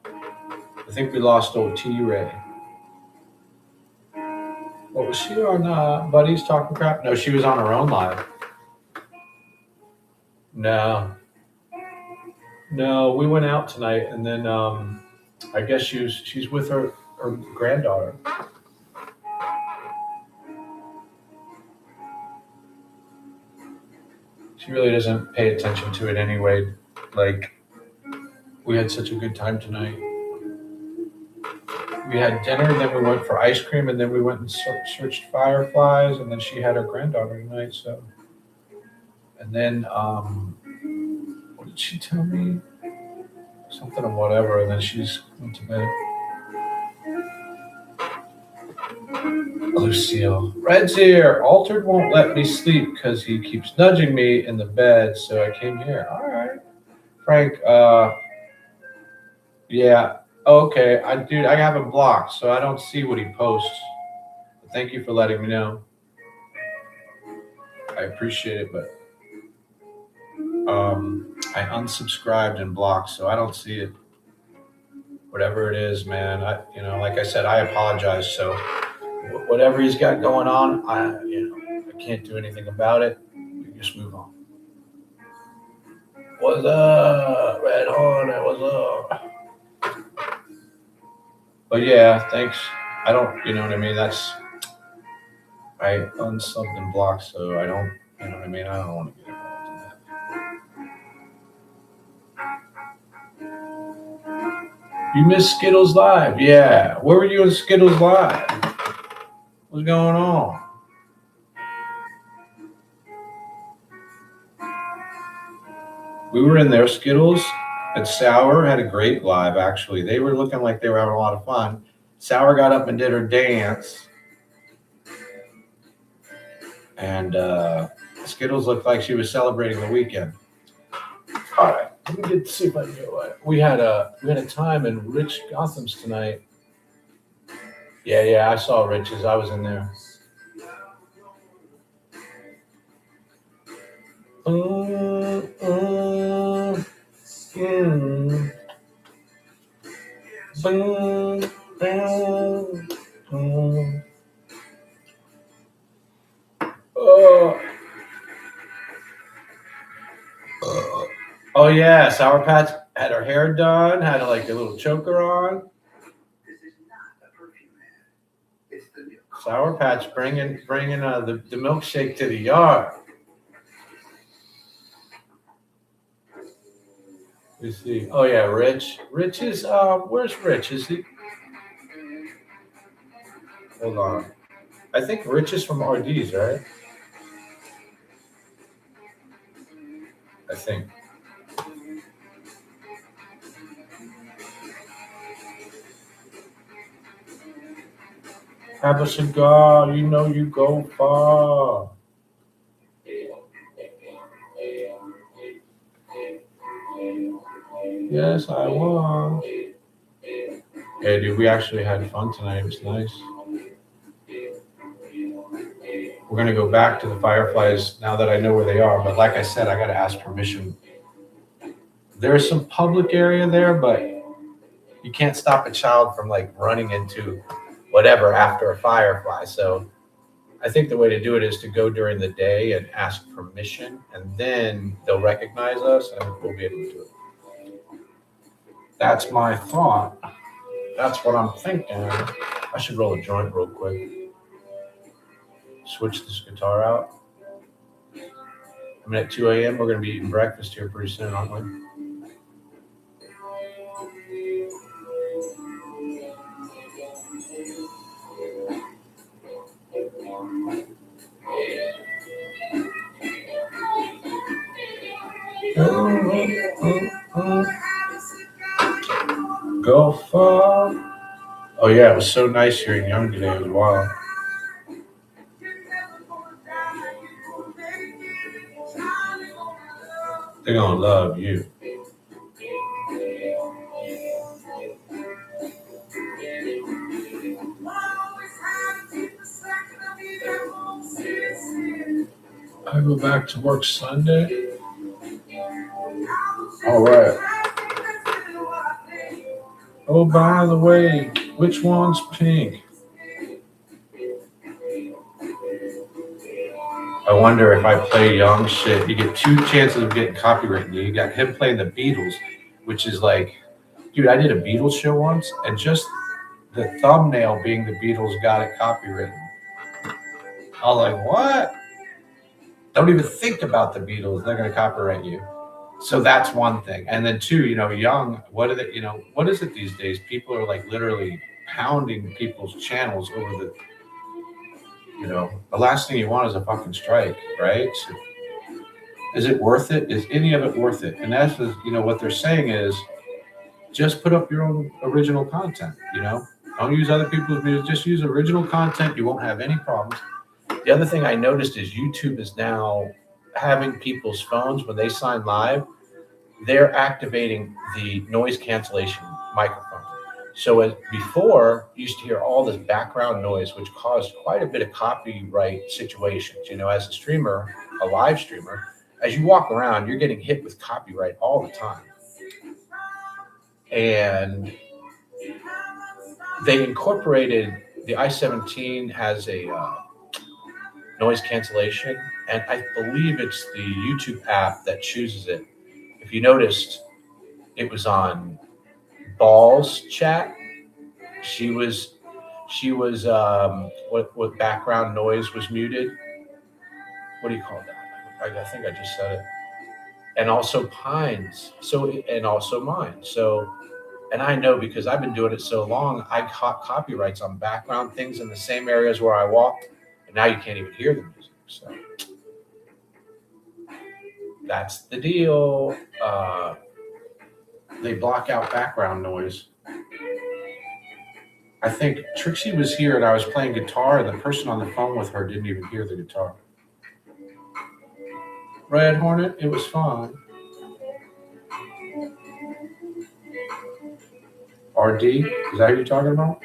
I think we lost old T-Ray. What was she on? Buddies Talking Crap? No, she was on her own live. No, we went out tonight, and then I guess she's with her granddaughter. She really doesn't pay attention to it anyway. Like, we had such a good time tonight. We had dinner, then we went for ice cream, and then we went and searched fireflies, and then she had her granddaughter tonight, so. And then, what did she tell me? Something of whatever, and then she's went to bed. Lucille. Red's here. Altered won't let me sleep because he keeps nudging me in the bed, so I came here. All right. Frank, yeah. Okay, I have him blocked, so I don't see what he posts. But thank you for letting me know. I appreciate it, but I unsubscribed and blocked, so I don't see it. whatever it is, man. Like I said, I apologize. So whatever he's got going on, I can't do anything about it. We just move on. What's up, Red Hornet? What's up? But yeah, thanks. I don't, you know what I mean? I unsubbed and blocked, so I don't, you know what I mean? I don't want to get involved in that. You missed Skittles Live. Yeah. Where were you in Skittles Live? What's going on? We were in there. Skittles and Sour had a great live, actually. They were looking like they were having a lot of fun. Sour got up and did her dance. And Skittles looked like she was celebrating the weekend. All right, let me get to see if I can get away. We had a time in Rich Gotham's tonight. Yeah, I saw Rich's. I was in there. Oh yeah, Sour Patch had her hair done, had like a little choker on. This is not a perfume ad. It's the new Sour Patch bringing the milkshake to the yard. You see. Oh yeah, Rich. Rich is where's Rich? Is he? Hold on. I think Rich is from RD's, right? I think. Have a cigar, you know you go far. Yes, I want. Hey, dude, we actually had fun tonight. It was nice. We're gonna go back to the Fireflies now that I know where they are. But like I said, I gotta ask permission. There's some public area there, but you can't stop a child from like running into whatever after a Firefly. So I think the way to do it is to go during the day and ask permission, and then they'll recognize us and we'll be able to do it. That's my thought. That's what I'm thinking. I should roll a joint real quick. Switch this guitar out. I mean, at 2 a.m., we're going to be eating breakfast here pretty soon, aren't we? Go far. Oh yeah, it was so nice hearing Young today as well. They're gonna love you. I go back to work Sunday. All right. Oh, by the way, which one's pink? I wonder if I play Young shit. You get 2 chances of getting copywritten. You got him playing the Beatles, which is like, dude, I did a Beatles show once, and just the thumbnail being the Beatles got it copywritten. I was like, what? Don't even think about the Beatles. They're going to copyright you. So that's one thing. And then 2, Young, what is it these days? People are like literally pounding people's channels over the last thing you want is a fucking strike, right? So is it worth it? Is any of it worth it? And that's, what they're saying is just put up your own original content, Don't use other people's music. Just use original content. You won't have any problems. The other thing I noticed is YouTube is now having people's phones, when they sign live, they're activating the noise cancellation microphone. So as before, you used to hear all this background noise, which caused quite a bit of copyright situations. As a streamer, a live streamer, as you walk around, you're getting hit with copyright all the time. And they incorporated the I-17 has a noise cancellation, and I believe it's the YouTube app that chooses it. If you noticed, it was on Ball's chat. She was what background noise was muted. What do you call that? I think I just said it. And also Pines. And also mine. So, and I know because I've been doing it so long, I caught copyrights on background things in the same areas where I walk, and now you can't even hear the music. So that's the deal. They block out background noise. I think Trixie was here and I was playing guitar, and the person on the phone with her didn't even hear the guitar. Red Hornet, it was fun. RD, is that who you're talking about?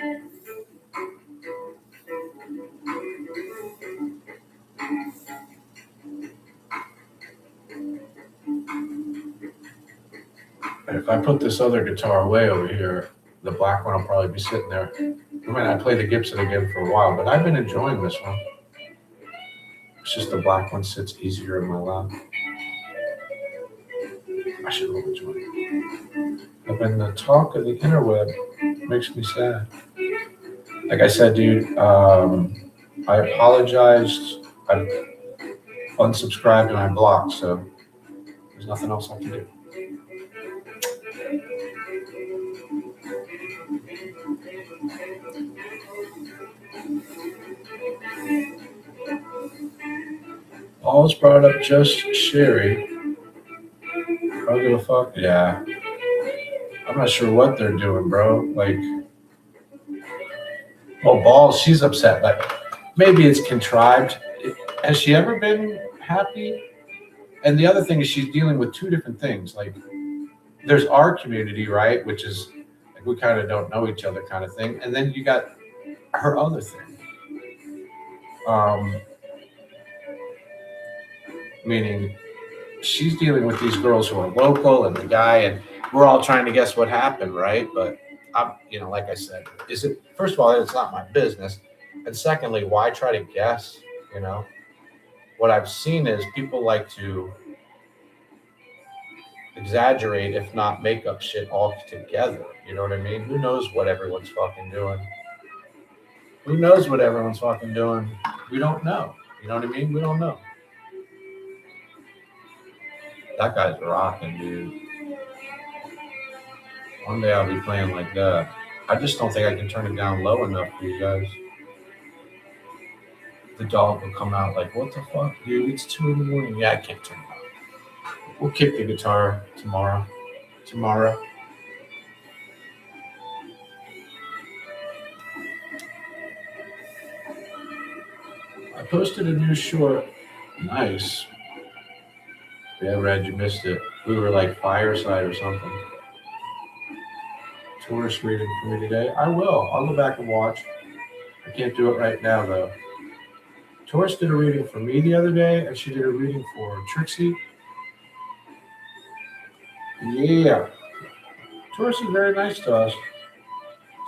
And if I put this other guitar way over here, the black one will probably be sitting there. I mean, I play the Gibson again for a while, but I've been enjoying this one. It's just the black one sits easier in my lap. I should really join it. I've been the talk of the interweb. It makes me sad. Like I said, dude, I apologized. I unsubscribed and I blocked, so there's nothing else I can do. All's brought up just Sherry. I don't give a fuck. Yeah. I'm not sure what they're doing, bro. Like, well, Balls, she's upset. Like, maybe it's contrived. Has she ever been happy? And the other thing is she's dealing with two different things. Like, there's our community, right? Which is, like, we kind of don't know each other kind of thing. And then you got her other thing. Meaning she's dealing with these girls who are local and the guy, and we're all trying to guess what happened, right? But I'm, like I said, is it, first of all, it's not my business. And secondly, why try to guess, What I've seen is people like to exaggerate, if not make up shit all together. You know what I mean? Who knows what everyone's fucking doing? Who knows what everyone's fucking doing? We don't know. You know what I mean? We don't know. That guy's rocking, dude. One day I'll be playing like that. I just don't think I can turn it down low enough for you guys. The dog will come out like, what the fuck, dude? It's 2 a.m. Yeah, I can't turn it on. We'll kick the guitar tomorrow. I posted a new short. Nice. Yeah, Red, you missed it. We were like fireside or something. Tourist reading for me today. I will. I'll go back and watch. I can't do it right now, though. Taurus did a reading for me the other day, and she did a reading for Trixie. Yeah. Taurus is very nice to us.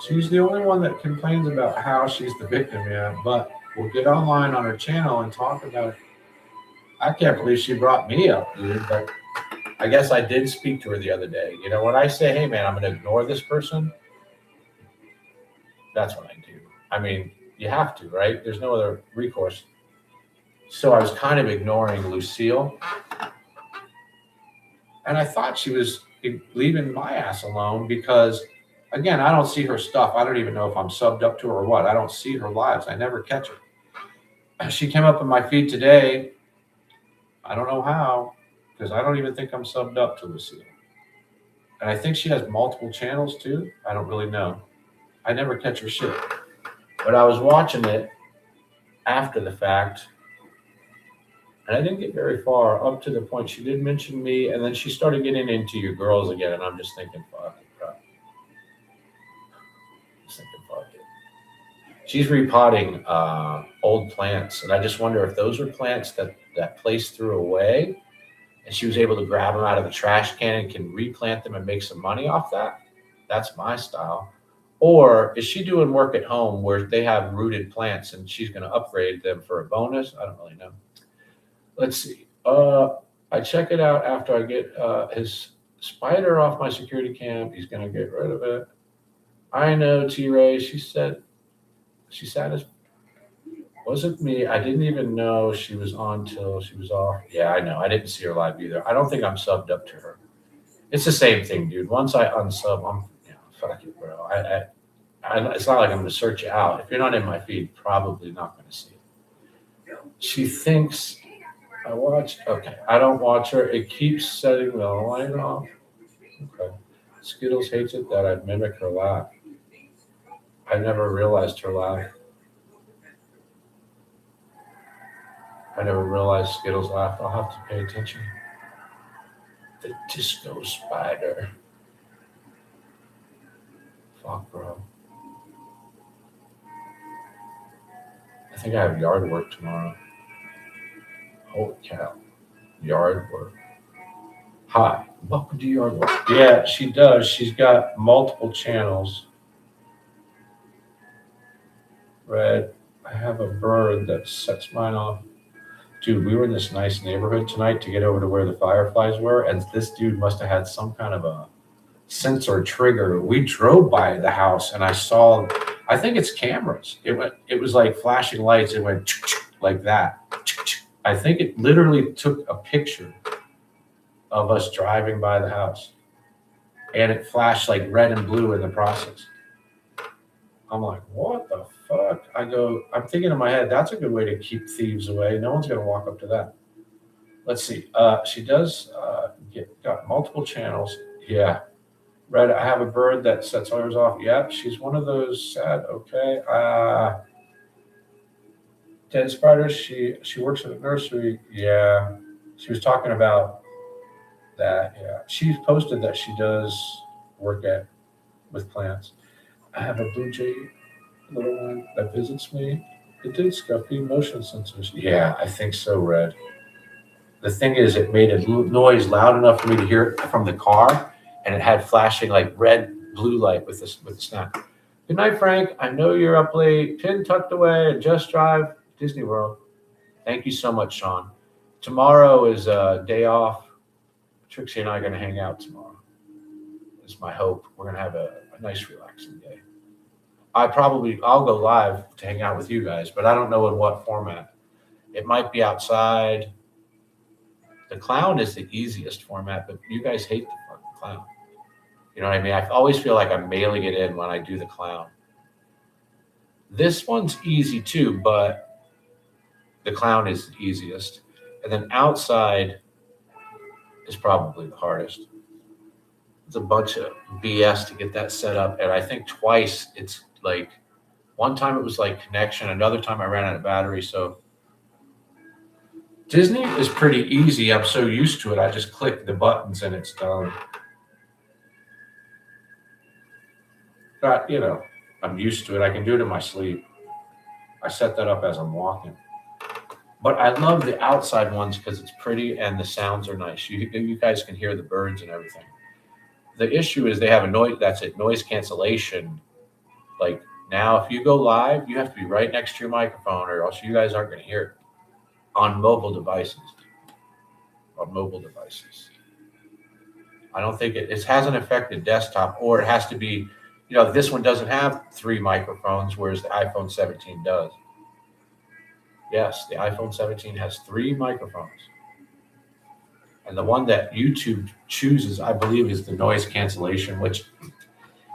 She's the only one that complains about how she's the victim, yeah. But we'll get online on her channel and talk about it. I can't believe she brought me up, dude. But I guess I did speak to her the other day. When I say, hey, man, I'm going to ignore this person, that's what I do. I mean, you have to, right? There's no other recourse. So I was kind of ignoring Lucille. And I thought she was leaving my ass alone because, again, I don't see her stuff. I don't even know if I'm subbed up to her or what. I don't see her lives. I never catch her. She came up in my feed today. I don't know how, because I don't even think I'm subbed up to Lucille. And I think she has multiple channels too. I don't really know. I never catch her shit. But I was watching it after the fact, and I didn't get very far, up to the point she did mention me, and then she started getting into your girls again, and I'm just thinking, fuck it, bro. Fuck it. She's repotting old plants, and I just wonder if those are plants that place threw away, and she was able to grab them out of the trash can and can replant them and make some money off that. That's my style. Or is she doing work at home where they have rooted plants and she's going to upgrade them for a bonus? I don't really know. Let's see. I check it out after I get his spider off my security cam. He's going to get rid of it. I know, T-Ray. She said she satisfied. Wasn't me. I didn't even know she was on till she was off. Yeah, I know. I didn't see her live either. I don't think I'm subbed up to her. It's the same thing, dude. Once I unsub, I'm, fuck it, bro. It's not like I'm going to search you out. If you're not in my feed, probably not going to see it. She thinks I watch. Okay, I don't watch her. It keeps setting the light off. Okay. Skittles hates it that I mimic her laugh. I never realized her laugh. I never realized Skittles laugh. I'll have to pay attention. The disco spider. Fuck, bro. I think I have yard work tomorrow. Holy cow. Yard work. Hi, welcome to yard work. Yeah, she does. She's got multiple channels. Red. I have a bird that sets mine off. Dude, we were in this nice neighborhood tonight to get over to where the fireflies were, and this dude must have had some kind of a sensor trigger. We drove by the house and I saw, I think it's cameras. It was like flashing lights. It went like that. I think it literally took a picture of us driving by the house, and it flashed like red and blue in the process. I'm like, what the fuck? I'm thinking in my head, that's a good way to keep thieves away. No one's going to walk up to that. Let's see. She does got multiple channels. Yeah. Red, I have a bird that sets others off. Yep, she's one of those sad. Okay. Dead spiders. She works at a nursery. Yeah. She was talking about that. Yeah. She posted that she does work with plants. I have a blue jay, little one that visits me. It did Scuffy motion sensors. Yeah, I think so, Red. The thing is, it made a noise loud enough for me to hear it from the car, and it had flashing like red, blue light with the snap. Good night, Frank. I know you're up late. Pin tucked away and just drive Disney World. Thank you so much, Sean. Tomorrow is a day off. Trixie and I are going to hang out tomorrow. It's my hope. We're going to have a nice, relaxing day. I'll go live to hang out with you guys, but I don't know in what format. It might be outside. The clown is the easiest format, but you guys hate the fucking clown. You know what I mean? I always feel like I'm mailing it in when I do the clown. This one's easy too, but the clown is the easiest. And then outside is probably the hardest. It's a bunch of BS to get that set up. And I think twice it's like, one time it was like connection, another time I ran out of battery. So Disney is pretty easy. I'm so used to it. I just click the buttons and it's done. But, I'm used to it. I can do it in my sleep. I set that up as I'm walking. But I love the outside ones because it's pretty and the sounds are nice. You guys can hear the birds and everything. The issue is they have a noise cancellation. Like now, if you go live, you have to be right next to your microphone or else you guys aren't going to hear it on mobile devices. I don't think it hasn't affected desktop, or it has to be, this one doesn't have 3 microphones, whereas the iPhone 17 does. Yes, the iPhone 17 has 3 microphones. And the one that YouTube chooses, I believe, is the noise cancellation, which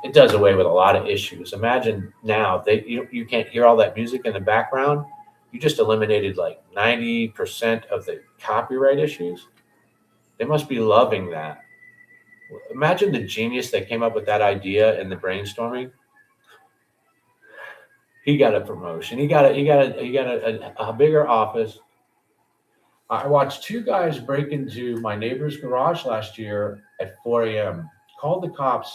it does away with a lot of issues. Imagine now you can't hear all that music in the background. You just eliminated like 90% of the copyright issues. They must be loving that. Imagine the genius that came up with that idea in the brainstorming. He got a promotion. He got a bigger office. I watched 2 guys break into my neighbor's garage last year at 4 a.m. Called the cops,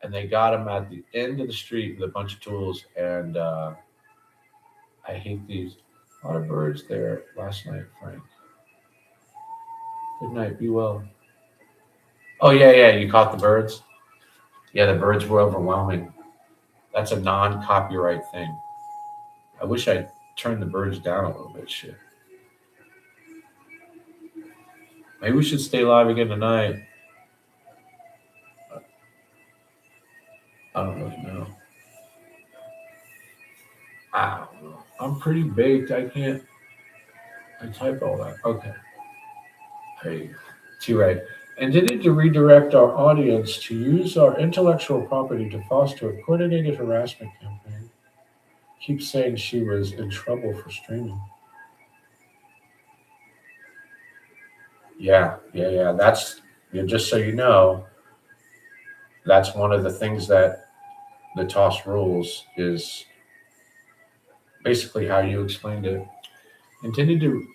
and they got him at the end of the street with a bunch of tools. And I hate these. A lot of birds there last night, Frank. Good night. Be well. Oh, yeah. You caught the birds? Yeah, the birds were overwhelming. That's a non-copyright thing. I wish I'd turned the birds down a little bit. Shit. Maybe we should stay live again tonight. I don't really know. I don't know. I'm pretty baked. I can't. I type all that. Okay. Hey, T-Ray. Intended to redirect our audience to use our intellectual property to foster a coordinated harassment campaign. Keeps saying she was in trouble for streaming. Yeah. That's just so you know, that's one of the things that the toss rules is basically how you explained it. Intended to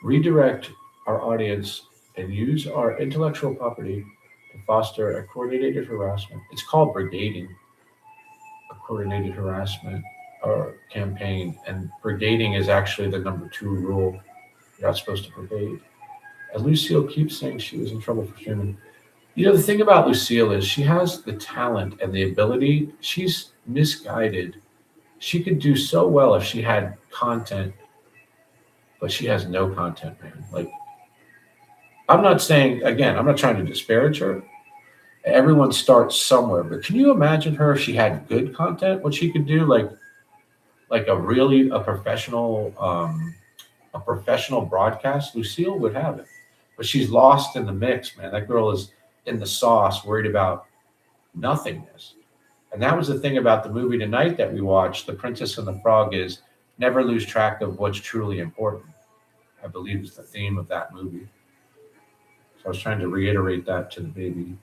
redirect our audience and use our intellectual property to foster a coordinated harassment. It's called brigading, a coordinated harassment or campaign. And brigading is actually the number 2 rule. You're not supposed to brigade. And Lucille keeps saying she was in trouble for streaming. The thing about Lucille is she has the talent and the ability. She's misguided. She could do so well if she had content, but she has no content, man. Like, I'm not saying, again, I'm not trying to disparage her. Everyone starts somewhere, but can you imagine her if she had good content? What she could do, like a professional broadcast? Lucille would have it, but she's lost in the mix, man. That girl is in the sauce, worried about nothingness. And that was the thing about the movie tonight that we watched, The Princess and the Frog, is never lose track of what's truly important. I believe is the theme of that movie. So I was trying to reiterate that to the baby.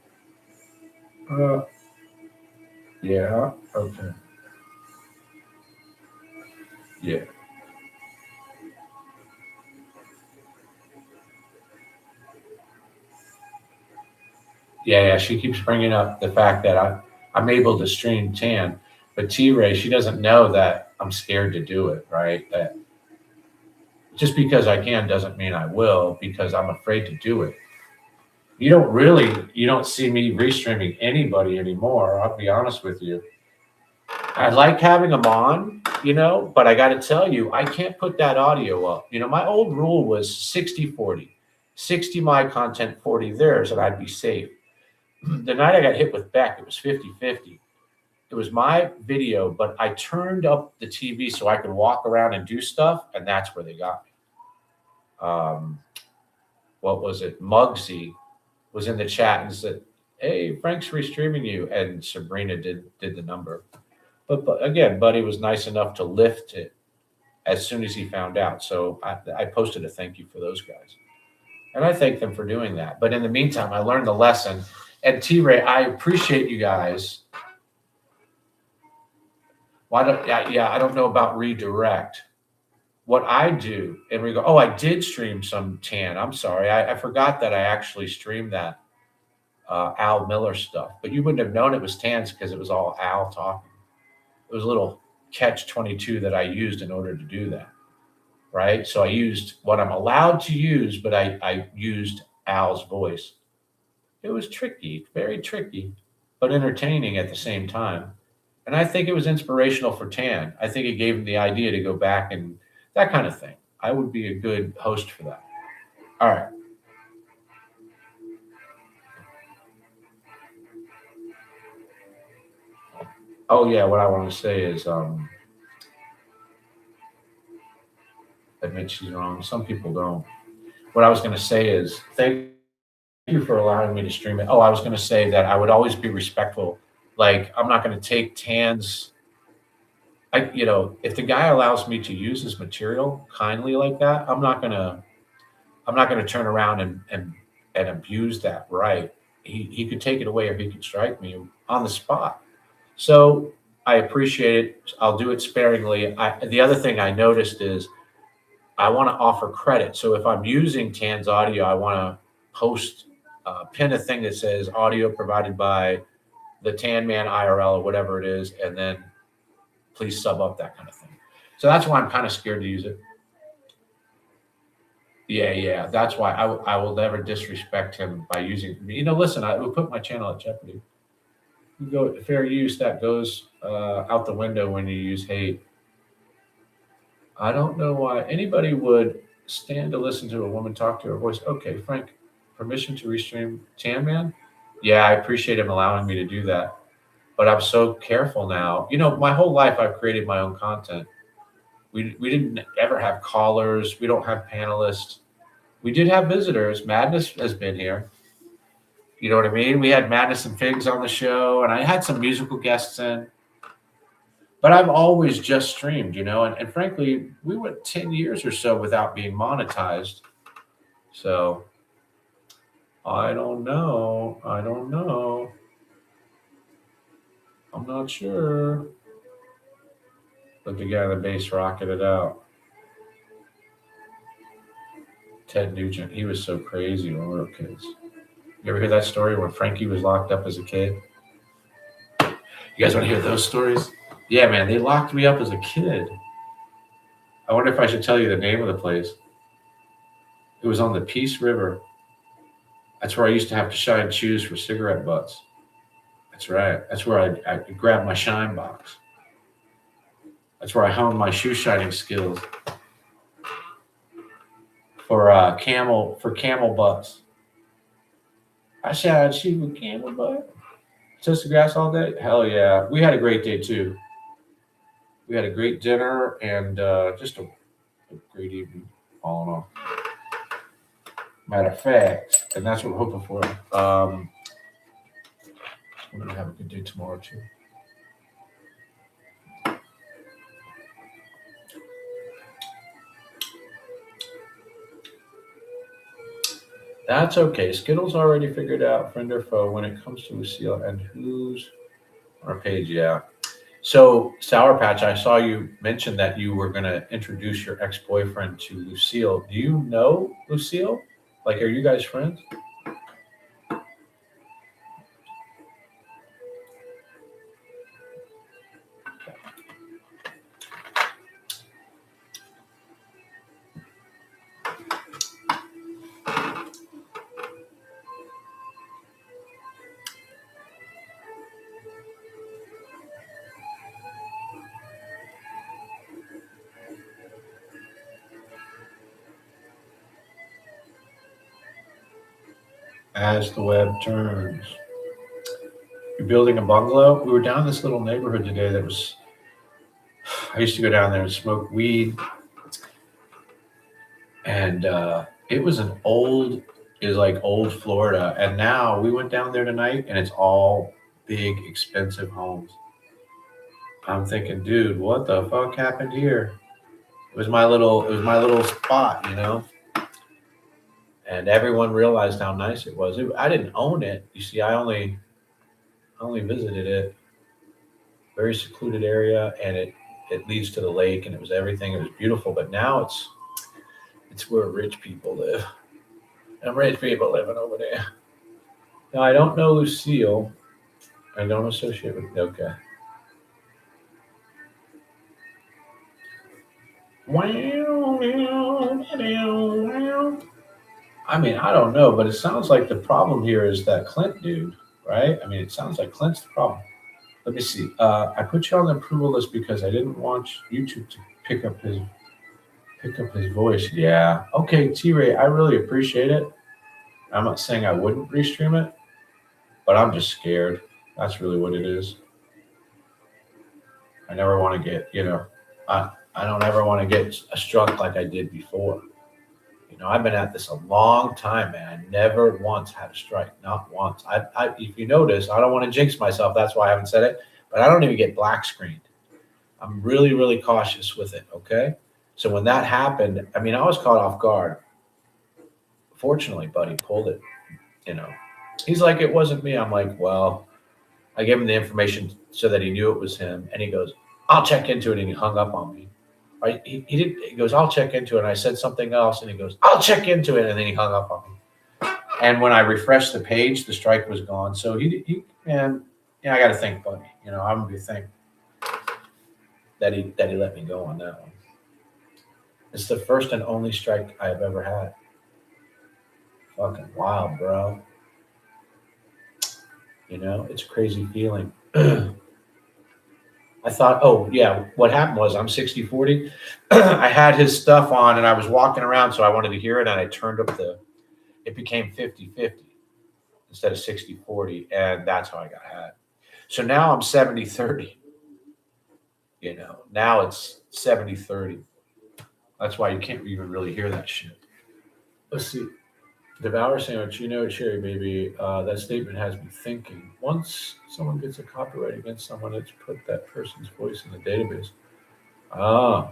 Yeah, okay. Yeah. Yeah, she keeps bringing up the fact that I'm able to stream Tan, but T-Ray, she doesn't know that I'm scared to do it, right? That just because I can doesn't mean I will, because I'm afraid to do it. You don't see me restreaming anybody anymore. I'll be honest with you. I like having them on, but I got to tell you, I can't put that audio up. My old rule was 60-40, 60 my content, 40 theirs, and I'd be safe. The night I got hit with Beck, it was 50-50. It was my video, but I turned up the TV so I could walk around and do stuff, and that's where they got me. What was it? Muggsy was in the chat and said, "Hey, Frank's restreaming you," and Sabrina did the number. But again, Buddy was nice enough to lift it as soon as he found out. So I posted a thank you for those guys, and I thank them for doing that. But in the meantime, I learned the lesson. And T-Ray, I appreciate you guys. I don't know about redirect. What I do, and we go, oh, I did stream some Tan. I'm sorry. I forgot that I actually streamed that Al Miller stuff. But you wouldn't have known it was Tan's because it was all Al talking. It was a little catch-22 that I used in order to do that, right? So I used what I'm allowed to use, but I used Al's voice. It was tricky, very tricky, but entertaining at the same time. And I think it was inspirational for Tan. I think it gave him the idea to go back and that kind of thing. I would be a good host for that. All right. Oh, yeah, what I want to say is admit she's wrong. Some people don't. What I was going to say is thank you for allowing me to stream it. Oh, I was going to say that I would always be respectful. Like, I'm not going to take Tan's, if the guy allows me to use his material kindly like that, I'm not going to turn around and abuse that right. He could take it away or he could strike me on the spot. So I appreciate it. I'll do it sparingly. The other thing I noticed is I want to offer credit. So if I'm using Tan's audio, I want to pin a thing that says audio provided by the Tan Man IRL or whatever it is, and then please sub up, that kind of thing. So that's why I'm kind of scared to use it. Yeah. That's why I will never disrespect him by using. Listen, I will put my channel at jeopardy. you go fair use that goes out the window when you use hate. I don't know why anybody would stand to listen to a woman talk to her voice. Okay, Frank, permission to restream Tan Man? Yeah, I appreciate him allowing me to do that. But I'm so careful now. You know, my whole life I've created my own content. We didn't ever have callers. We don't have panelists. We did have visitors. Madness has been here. You know what I mean? We had Madness and Figs on the show, and I had some musical guests in. But I've always just streamed, you know, and frankly, we went 10 years or so without being monetized. So I don't know. I don't know. I'm not sure. But the guy in the bass rocketed it out. Ted Nugent, he was so crazy when we were kids. You ever hear that story where Frankie was locked up as a kid? You guys want to hear those stories? Yeah, man, they locked me up as a kid. I wonder if I should tell you the name of the place. It was on the Peace River. That's where I used to have to shine shoes for cigarette butts. That's right. That's where I grabbed my shine box. That's where I honed my shoe shining skills for camel butts. I shined shoes with camel butt. Touch the grass all day? Hell yeah. We had a great day too. We had a great dinner and just a great evening, all in all. Matter of fact, and that's what we're hoping for. We're going to have a good day tomorrow too. That's okay. Skittles already figured out friend or foe when it comes to Lucille and who's on our page. Yeah. So, Sour Patch, I saw you mention that you were going to introduce your ex-boyfriend to Lucille. Do you know Lucille? Like, are you guys friends? As the web turns. You're building a bungalow? We were down this little neighborhood today that was, I used to go down there and smoke weed. And it was like old Florida. And now we went down there tonight and it's all big, expensive homes. I'm thinking, dude, what the fuck happened here? It was my little spot, you know? And everyone realized how nice it was. I didn't own it. You see, I only visited it. Very secluded area, and it leads to the lake, and it was everything. It was beautiful, but now it's where rich people live. And rich people living over there. Now, I don't know Lucille. I don't associate with. Okay. I mean, I don't know, but it sounds like the problem here is that Clint dude, right? I mean, it sounds like Clint's the problem. Let me see. I put you on the approval list because I didn't want YouTube to pick up his voice. Yeah. Okay, T-Ray, I really appreciate it. I'm not saying I wouldn't restream it, but I'm just scared. That's really what it is. I never want to get, I don't ever want to get struck like I did before. You know, I've been at this a long time, man. I never once had a strike, not once. If you notice, I don't want to jinx myself. That's why I haven't said it, but I don't even get black screened. I'm really, really cautious with it, okay? So when that happened, I mean, I was caught off guard. Fortunately, Buddy pulled it, you know. He's like, it wasn't me. I'm like, well, I gave him the information so that he knew it was him. And he goes, I'll check into it. And he hung up on me. Right? He goes, I'll check into it. And I said something else. And he goes, I'll check into it. And then he hung up on me. And when I refreshed the page, the strike was gone. So I got to thank Buddy. You know, I'm going to be thankful that he let me go on that one. It's the first and only strike I have ever had. Fucking wild, bro. It's a crazy feeling. I thought, oh yeah, what happened was I'm 60/40. I had his stuff on and I was walking around, so I wanted to hear it, and I turned up it became 50/50 instead of 60/40, and that's how I got had. So now I'm 70/30. Now it's 70/30. That's why you can't even really hear that shit. Let's see. Devour sandwich, Cherry baby. That statement has me thinking. Once someone gets a copyright against someone, it's put that person's voice in the database. Ah,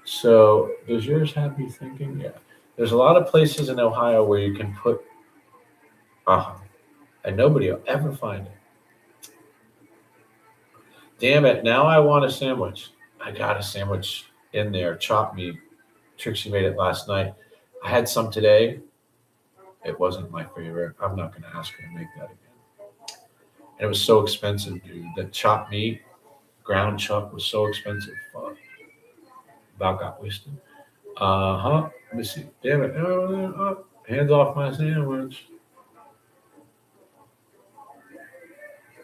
so does yours have me thinking? Yeah. There's a lot of places in Ohio where you can put, and nobody will ever find it. Damn it! Now I want a sandwich. I got a sandwich in there, chopped meat. Trixie made it last night. I had some today. It wasn't my favorite. I'm not going to ask her to make that again. And it was so expensive, dude. The chopped meat, ground chuck was so expensive. Fuck. About got wasted. Let me see. Damn it. Hands off my sandwich.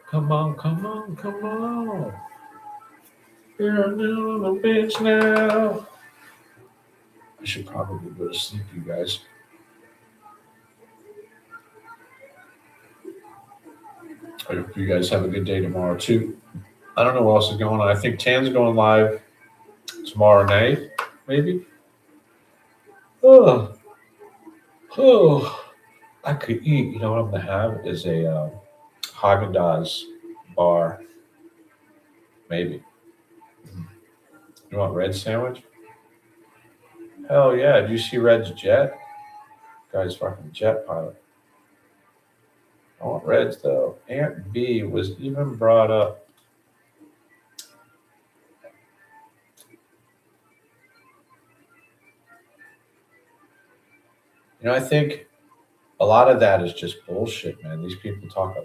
Come on, come on, come on. You're a little bitch now. I should probably go to sleep, you guys. I hope you guys have a good day tomorrow, too. I don't know what else is going on. I think Tan's going live tomorrow night, maybe. Oh, I could eat. You know what I'm going to have is a Haagen-Dazs bar, maybe. You want Red sandwich? Hell yeah. Do you see Red's jet? Guy's fucking jet pilot. I want Reds, though. Aunt B was even brought up. I think a lot of that is just bullshit, man. These people talk,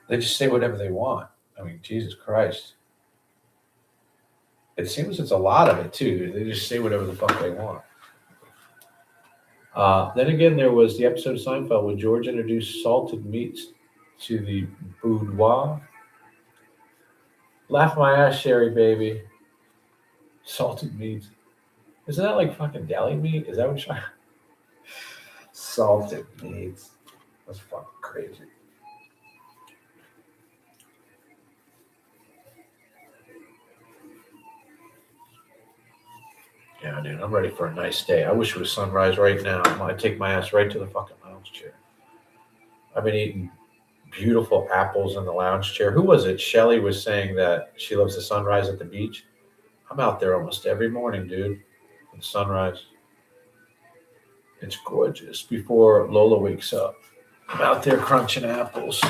they just say whatever they want. I mean, Jesus Christ. It seems it's a lot of it, too. They just say whatever the fuck they want. Then again, there was the episode of Seinfeld where George introduced salted meats to the boudoir. Laugh my ass, Sherry, baby. Salted meats. Isn't that like fucking deli meat? Is that what you're... Salted meats. That's fucking crazy. Yeah, dude, I'm ready for a nice day. I wish it was sunrise right now. I'm gonna take my ass right to the fucking lounge chair. I've been eating beautiful apples in the lounge chair. Who was it? Shelly was saying that she loves the sunrise at the beach. I'm out there almost every morning, dude. For the sunrise. It's gorgeous. Before Lola wakes up, I'm out there crunching apples.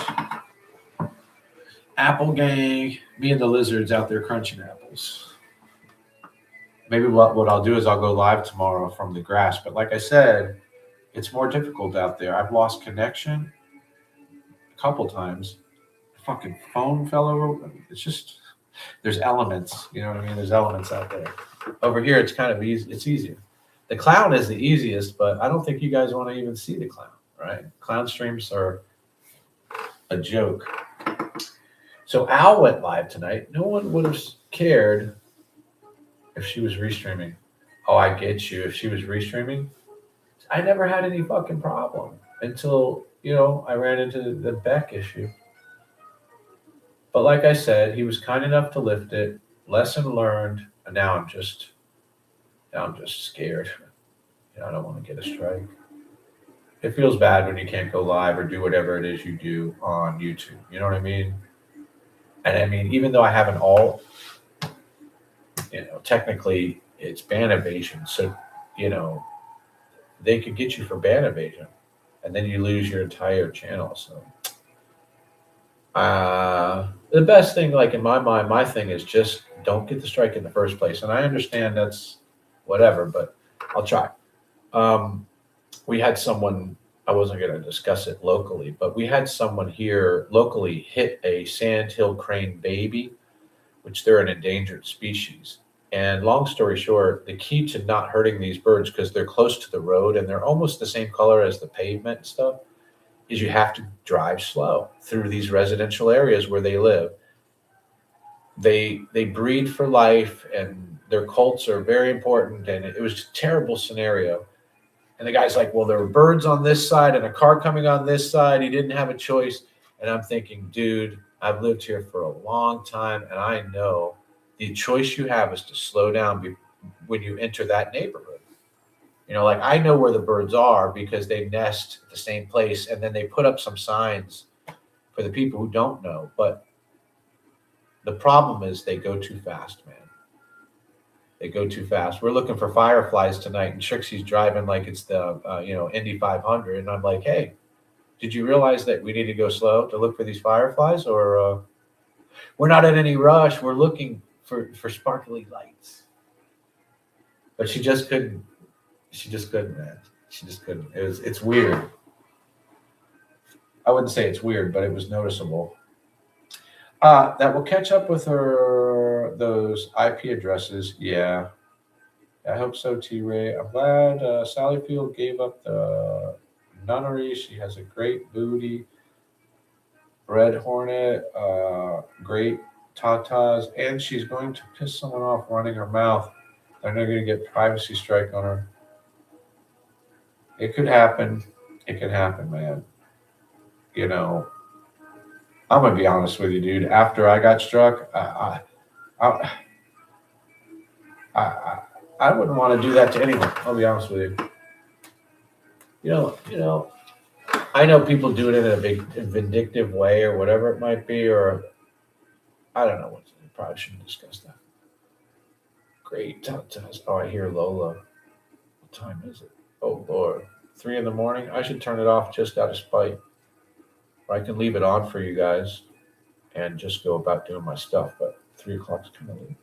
Apple gang. Me and the lizards out there crunching apples. Maybe what I'll do is I'll go live tomorrow from the grass. But like I said, it's more difficult out there. I've lost connection a couple times. The fucking phone fell over. It's just, there's elements. You know what I mean? There's elements out there. Over here, it's kind of easy. It's easier. The clown is the easiest, but I don't think you guys want to even see the clown, right? Clown streams are a joke. So Al went live tonight. No one would have cared if she was restreaming. Oh, I get you. If she was restreaming, I never had any fucking problem until, I ran into the Beck issue. But like I said, he was kind enough to lift it. Lesson learned. And now I'm just scared. I don't want to get a strike. It feels bad when you can't go live or do whatever it is you do on YouTube. You know what I mean? And I mean, even though I have an alt, technically it's ban evasion. So, they could get you for ban evasion and then you lose your entire channel. So, the best thing, like in my mind, my thing is just don't get the strike in the first place. And I understand that's whatever, but I'll try. We had someone, I wasn't going to discuss it locally, but we had someone here locally hit a sandhill crane baby, which they're an endangered species. And long story short, the key to not hurting these birds, because they're close to the road and they're almost the same color as the pavement and stuff, is you have to drive slow through these residential areas where they live. They breed for life, and their colts are very important. And it was a terrible scenario. And the guy's like, well, there were birds on this side and a car coming on this side. He didn't have a choice. And I'm thinking, dude, I've lived here for a long time, and I know the choice you have is to slow down when you enter that neighborhood. Like I know where the birds are because they nest at the same place, and then they put up some signs for the people who don't know. But the problem is they go too fast, man. They go too fast. We're looking for fireflies tonight, and Trixie's driving like it's the Indy 500, and I'm like, hey, did you realize that we need to go slow to look for these fireflies, or we're not in any rush. We're looking for sparkly lights. But she just couldn't. She just couldn't, man. She just couldn't. It's weird. I wouldn't say it's weird, but it was noticeable. That will catch up with those IP addresses. Yeah. I hope so, T-Ray. I'm glad Sally Field gave up the nunnery. She has a great booty. Red Hornet, great tatas, and she's going to piss someone off running her mouth. They're not going to get privacy strike on her. It could happen. It could happen, man. I'm going to be honest with you, dude. After I got struck, I wouldn't want to do that to anyone. I'll be honest with you. I know people do it in a big vindictive way or whatever it might be, or I don't know what. Probably shouldn't discuss that. Great tatas. Oh, I hear Lola. What time is it? Oh Lord, 3 a.m. I should turn it off just out of spite, or I can leave it on for you guys and just go about doing my stuff. But 3 o'clock's kind of late.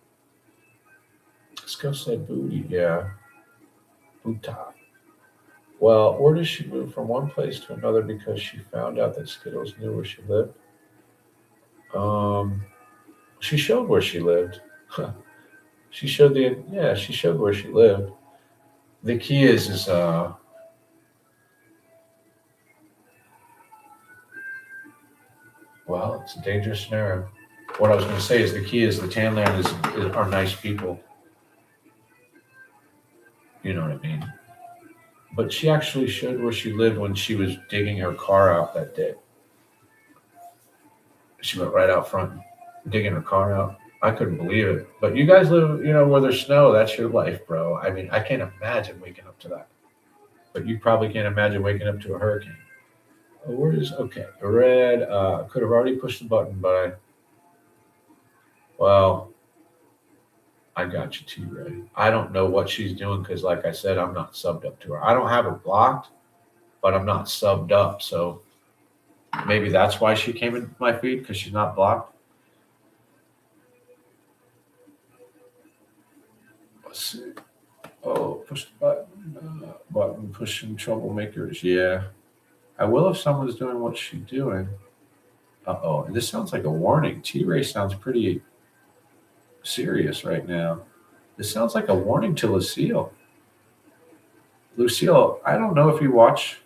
Scuff said booty. Yeah, boota. Well, where does she move from one place to another because she found out that Skittles knew where she lived? She showed where she lived. She showed where she lived. The key is well, it's a dangerous scenario. What I was going to say is the key is the Tanland are nice people. You know what I mean? But she actually showed where she lived when she was digging her car out that day. She went right out front, digging her car out. I couldn't believe it. But you guys live, where there's snow. That's your life, bro. I mean, I can't imagine waking up to that. But you probably can't imagine waking up to a hurricane. Oh, okay. Red, could have already pushed the button, but I got you, T-Ray. I don't know what she's doing because, like I said, I'm not subbed up to her. I don't have her blocked, but I'm not subbed up. So maybe that's why she came into my feed, because she's not blocked. Let's see. Oh, push the button pushing troublemakers. Yeah. I will if someone's doing what she's doing. Uh-oh. This sounds like a warning. T-Ray sounds pretty serious right now. This sounds like a warning to Lucille. Lucille, I don't know if you watch.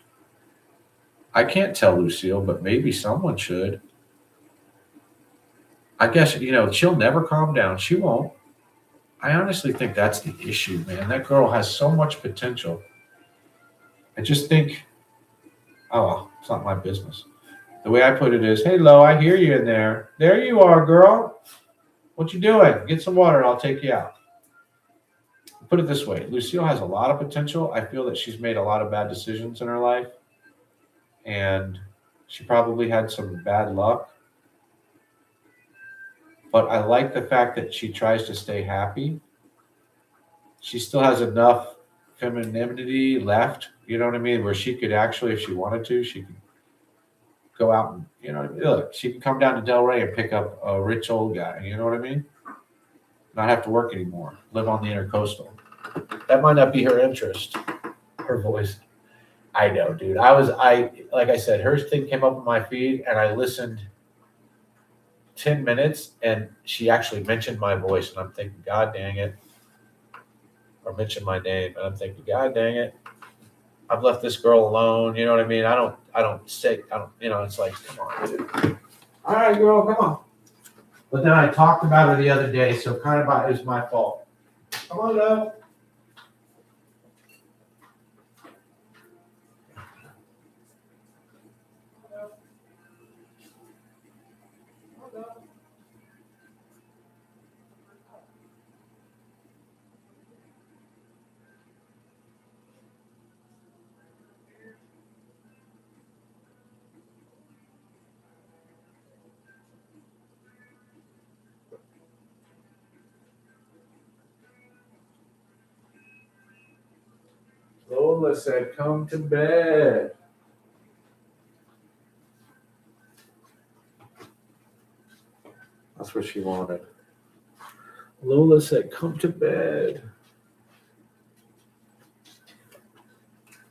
I can't tell Lucille, but maybe someone should. I guess, she'll never calm down. She won't. I honestly think that's the issue, man. That girl has so much potential. I just think, it's not my business. The way I put it is, hey, Lo, I hear you in there. There you are, girl. What you doing? Get some water and I'll take you out. Put it this way. Lucille has a lot of potential. I feel that she's made a lot of bad decisions in her life. And she probably had some bad luck. But I like the fact that she tries to stay happy. She still has enough femininity left, you know what I mean, where she could actually, if she wanted to, she could go out and, you know what I mean? Look, she can come down to Delray and pick up a rich old guy, you know what I mean? Not have to work anymore, live on the intercoastal. That might not be her interest, her voice. I know, dude. Like I said, her thing came up on my feed and I listened 10 minutes and she actually mentioned my voice and I'm thinking, God dang it. Or mentioned my name and I'm thinking, God dang it. I've left this girl alone. You know what I mean? I don't, it's like, come on, dude. All right, girl, come on. But then I talked about her the other day, so kind of it was my fault. Come on, love. Lola said, come to bed. That's what she wanted. Lola said, come to bed.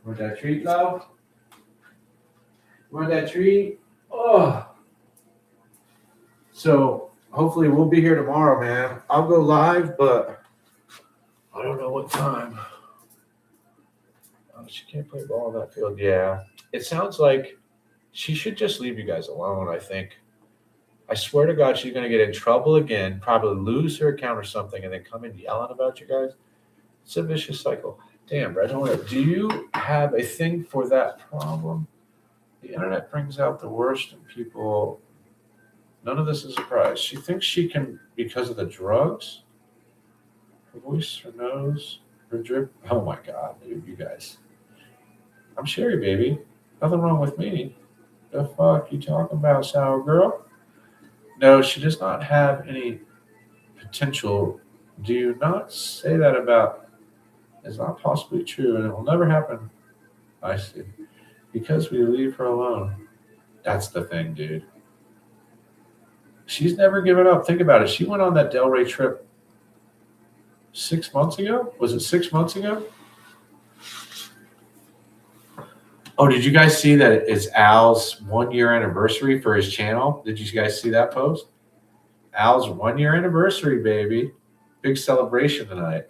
Want that treat, love? Want that treat? Oh. So hopefully we'll be here tomorrow, man. I'll go live, but I don't know what time. Oh, she can't play ball in that field. Yeah. It sounds like she should just leave you guys alone, I think. I swear to God, she's going to get in trouble again, probably lose her account or something, and then come in yelling about you guys. It's a vicious cycle. Damn, Red Hornet, do you have a thing for that problem? The internet brings out the worst in people. None of this is a surprise. She thinks she can, because of the drugs, her voice, her nose, her drip. Oh my God, dude, you guys. I'm Sherry, baby. Nothing wrong with me. The fuck you talking about, sour girl? No, she does not have any potential. Do you not say that about? It's not possibly true, and it will never happen. I see. Because we leave her alone. That's the thing, dude. She's never given up. Think about it. She went on that Delray trip 6 months ago. Was it 6 months ago? Oh, did you guys see that it's Al's 1 year anniversary for his channel? Did you guys see that post? Al's 1 year anniversary, baby. Big celebration tonight.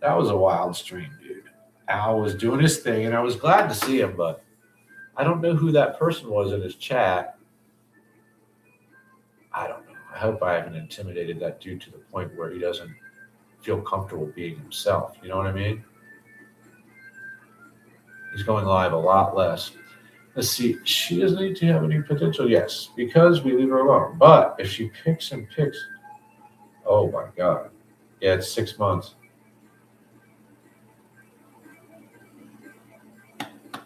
That was a wild stream, dude. Al was doing his thing, and I was glad to see him, but I don't know who that person was in his chat. I don't know. I hope I haven't intimidated that dude to the point where he doesn't feel comfortable being himself. You know what I mean? He's going live a lot less. Let's see. She doesn't need to have any potential. Yes, because we leave her alone. But if she picks and picks, oh my God. Yeah, it's 6 months.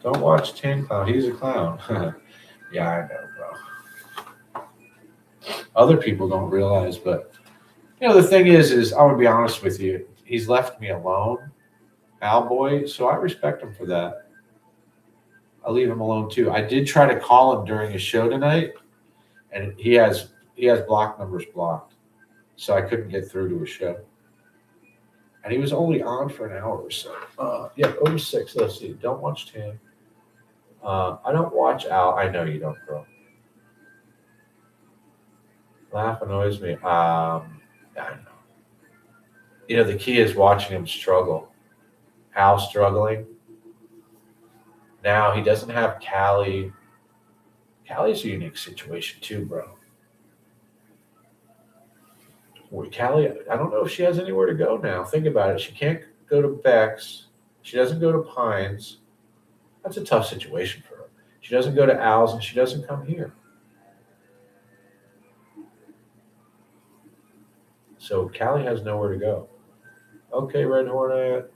Don't watch Tan Clown. He's a clown. Yeah, I know, bro. Other people don't realize, but the thing is I would be honest with you. He's left me alone, Al boy. So I respect him for that. I'll leave him alone too. I did try to call him during his show tonight, and he has block numbers blocked, so I couldn't get through to his show. And he was only on for an hour or so. Yeah, 06. Let's see. Don't watch Tan. I don't watch Al. I know you don't, bro. Laugh annoys me. I know. The key is watching him struggle. Al struggling. Now he doesn't have Callie. Callie's a unique situation too, bro. Callie, I don't know if she has anywhere to go now. Think about it. She can't go to Beck's. She doesn't go to Pines. That's a tough situation for her. She doesn't go to Al's, and she doesn't come here. So Callie has nowhere to go. Okay, Red Hornet.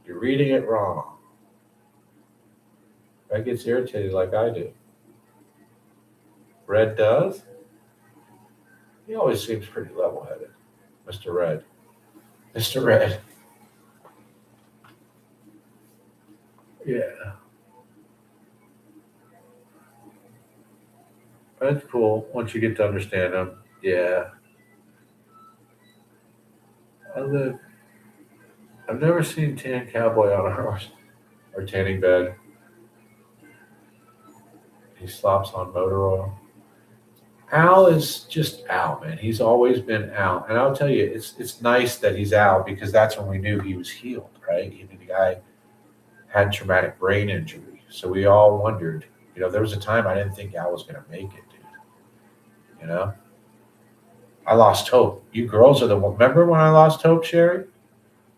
You're reading it wrong. Red gets irritated like I do. Red does? He always seems pretty level-headed. Mr. Red. Mr. Red. Yeah. That's cool once you get to understand him. Yeah. I've never seen Tan Cowboy on a horse or tanning bed. He slops on motor oil. Al is just Al, man. He's always been Al. And I'll tell you, it's nice that he's Al because that's when we knew he was healed, right? The guy had traumatic brain injury. So we all wondered, there was a time I didn't think Al was going to make it, dude. I lost hope. You girls are the one. Remember when I lost hope, Sherry?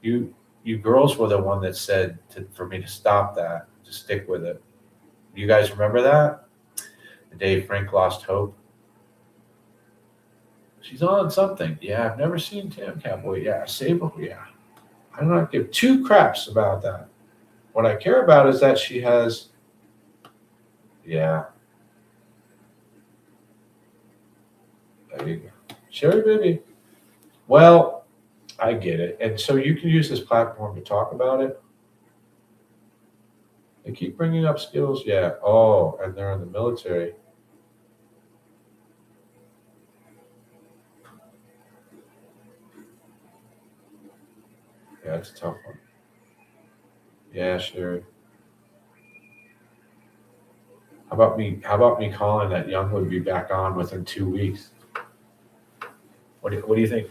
You girls were the one that said for me to stop that, to stick with it. You guys remember that? The day Frank lost hope. She's on something. Yeah, I've never seen Tam Cowboy. Yeah, Sable. Yeah. I do not give two craps about that. What I care about is that she has. Yeah. There you go. Sherry, baby. Well, I get it. And so you can use this platform to talk about it. They keep bringing up skills. Yeah. Oh, and they're in the military. Yeah, it's a tough one. Yeah, Sherry. How about me calling that Young would be back on within 2 weeks? What do you think?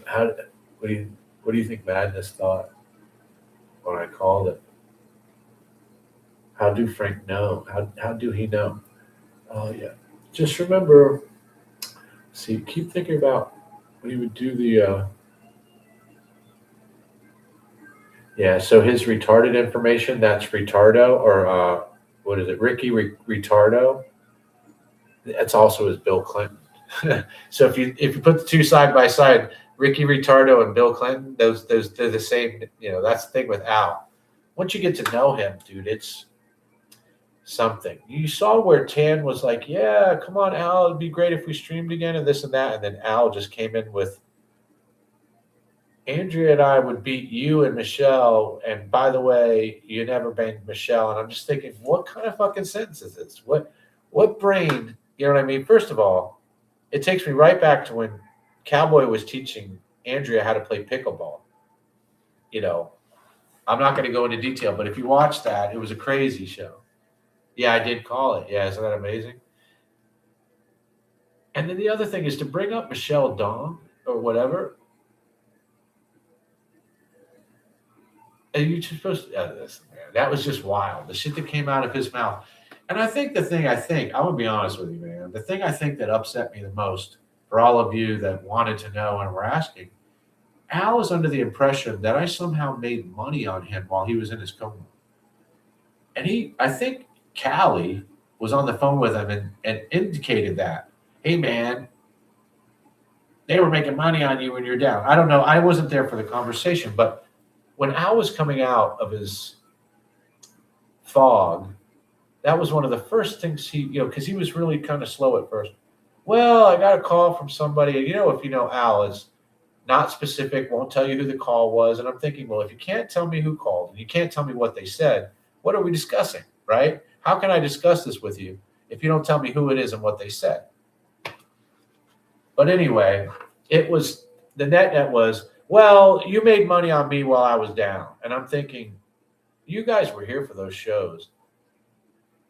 What do you think Madness thought when I called it? How do Frank know? How do he know? Oh yeah. Just remember. See, keep thinking about when he would do the. Yeah. So his retarded information. That's retardo or what is it? Ricky Retardo. That's also his Bill Clinton. So if you put the two side by side, Ricky Retardo and Bill Clinton, those they're the same. That's the thing with Al. Once you get to know him, dude, it's something. You saw where Tan was like, "Yeah, come on, Al, it'd be great if we streamed again," and this and that, and then Al just came in with, "Andrea and I would beat you and Michelle, and by the way, you never banged Michelle." And I'm just thinking, what kind of fucking sentence is this? What brain? You know what I mean? First of all, it takes me right back to when Cowboy was teaching Andrea how to play pickleball. I'm not going to go into detail, but if you watch that, it was a crazy show. Yeah, I did call it. Yeah, isn't that amazing? And then the other thing is to bring up Michelle Dong or whatever. And you're supposed to, listen, man, that was just wild. The shit that came out of his mouth. And I think I'm going to be honest with you, man. The thing I think that upset me the most for all of you that wanted to know and were asking, Al was under the impression that I somehow made money on him while he was in his coma. And I think Callie was on the phone with him and indicated that, hey, man, they were making money on you when you're down. I don't know. I wasn't there for the conversation, but when Al was coming out of his fog, that was one of the first things because he was really kind of slow at first. Well, I got a call from somebody. And if you know Al is not specific, won't tell you who the call was. And I'm thinking, well, if you can't tell me who called and you can't tell me what they said, what are we discussing, right? How can I discuss this with you if you don't tell me who it is and what they said? But anyway, the net was, well, you made money on me while I was down. And I'm thinking, you guys were here for those shows.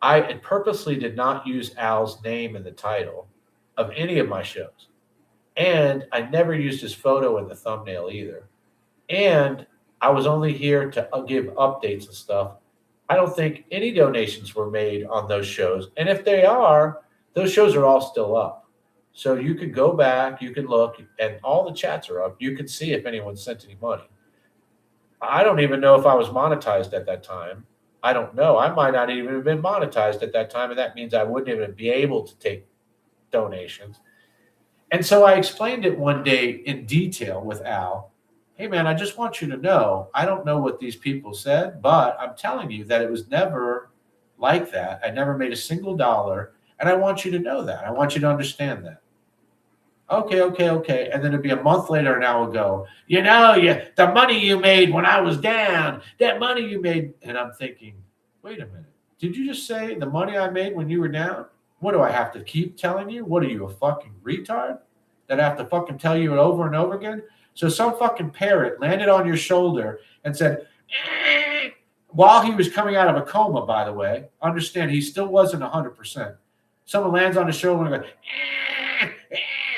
I purposely did not use Al's name in the title of any of my shows. And I never used his photo in the thumbnail either. And I was only here to give updates and stuff. I don't think any donations were made on those shows. And if they are, those shows are all still up. So you could go back, you can look, and all the chats are up. You can see if anyone sent any money. I don't even know if I was monetized at that time. I don't know. I might not even have been monetized at that time, and that means I wouldn't even be able to take donations. And so I explained it one day in detail with Al. Hey, man, I just want you to know, I don't know what these people said, but I'm telling you that it was never like that. I never made a single dollar, and I want you to know that. I want you to understand that. Okay. And then it'd be a month later, and Al would go, the money you made when I was down, that money you made. And I'm thinking, wait a minute. Did you just say the money I made when you were down? What do I have to keep telling you? What are you, a fucking retard? That I have to fucking tell you it over and over again? So some fucking parrot landed on your shoulder and said, while he was coming out of a coma, by the way. Understand, he still wasn't 100%. Someone lands on his shoulder and goes,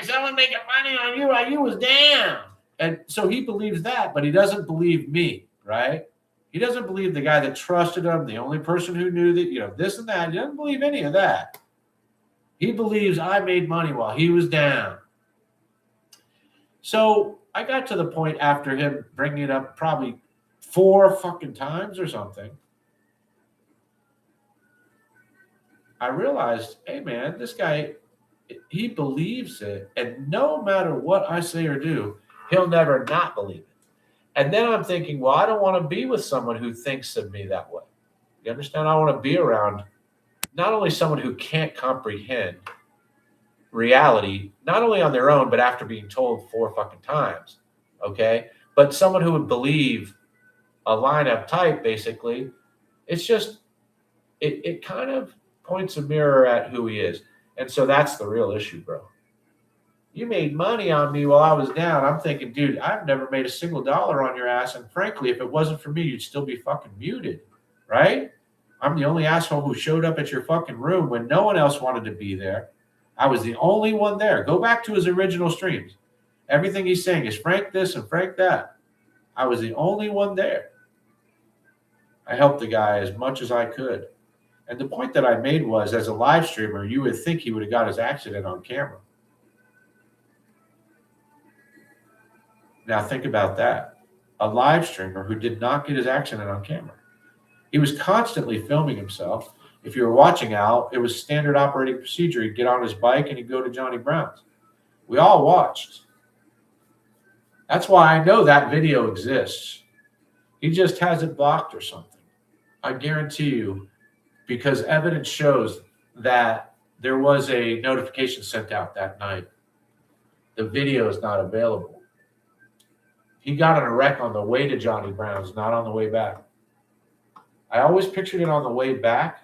someone making money on you while you was down. And so he believes that, but he doesn't believe me, right? He doesn't believe the guy that trusted him, the only person who knew that, this and that. He doesn't believe any of that. He believes I made money while he was down. So I got to the point after him bringing it up probably 4 fucking times or something. I realized, hey man, this guy, he believes it. And no matter what I say or do, he'll never not believe it. And then I'm thinking, well, I don't want to be with someone who thinks of me that way. You understand? I want to be around not only someone who can't comprehend reality, not only on their own, but after being told 4 fucking times, okay? But someone who would believe a line of type, basically. It's just, it kind of points a mirror at who he is. And so that's the real issue, bro. You made money on me while I was down. I'm thinking, dude, I've never made a single dollar on your ass. And frankly, if it wasn't for me, you'd still be fucking muted, right? I'm the only asshole who showed up at your fucking room when no one else wanted to be there. I was the only one there. Go back to his original streams. Everything he's saying is Frank this and Frank that. I was the only one there. I helped the guy as much as I could. And the point that I made was, as a live streamer, you would think he would have got his accident on camera. Now think about that. A live streamer who did not get his accident on camera. He was constantly filming himself. If you were watching Al, it was standard operating procedure. He'd get on his bike and he'd go to Johnny Brown's. We all watched. That's why I know that video exists. He just has it blocked or something. I guarantee you, because evidence shows that there was a notification sent out that night. The video is not available. He got in a wreck on the way to Johnny Brown's, not on the way back. I always pictured it on the way back,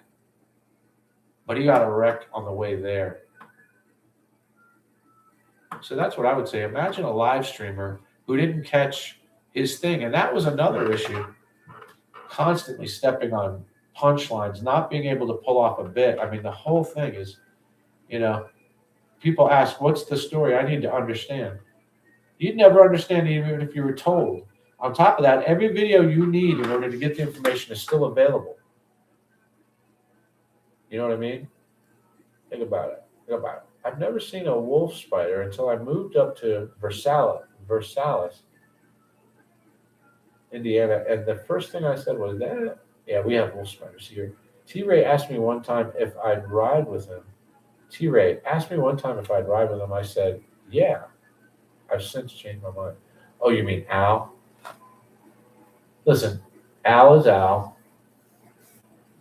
but he got a wreck on the way there. So that's what I would say. Imagine a live streamer who didn't catch his thing. And that was another issue. Constantly stepping on punchlines, not being able to pull off a bit. I mean, the whole thing is, people ask, what's the story? I need to understand. You'd never understand even if you were told. On top of that, every video you need in order to get the information is still available. You know what I mean? Think about it. I've never seen a wolf spider until I moved up to Versailles, Indiana. And the first thing I said was, that, yeah, we have wolf spiders here. T-Ray asked me one time if I'd ride with him. T-Ray asked me one time if I'd ride with him. I said, yeah. I've since changed my mind. Oh, you mean Al? Listen, Al is Al.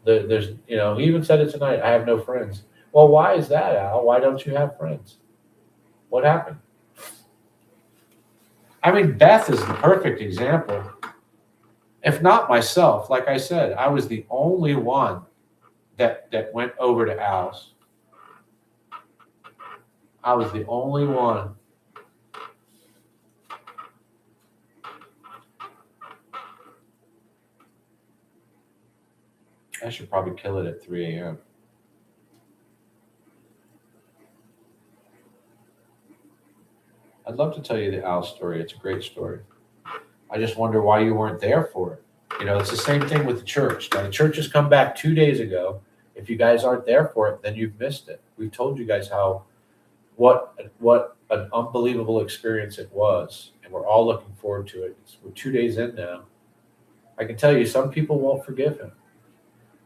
There's, he even said it tonight. I have no friends. Well, why is that, Al? Why don't you have friends? What happened? I mean, Beth is the perfect example. If not myself, like I said, I was the only one that went over to Al's. I was the only one. I should probably kill it at 3 a.m. I'd love to tell you the Al story. It's a great story. I just wonder why you weren't there for it. It's the same thing with the church. Now, the church has come back 2 days ago. If you guys aren't there for it, then you've missed it. We've told you guys what an unbelievable experience it was, and we're all looking forward to it. We're 2 days in now. I can tell you, some people won't forgive him.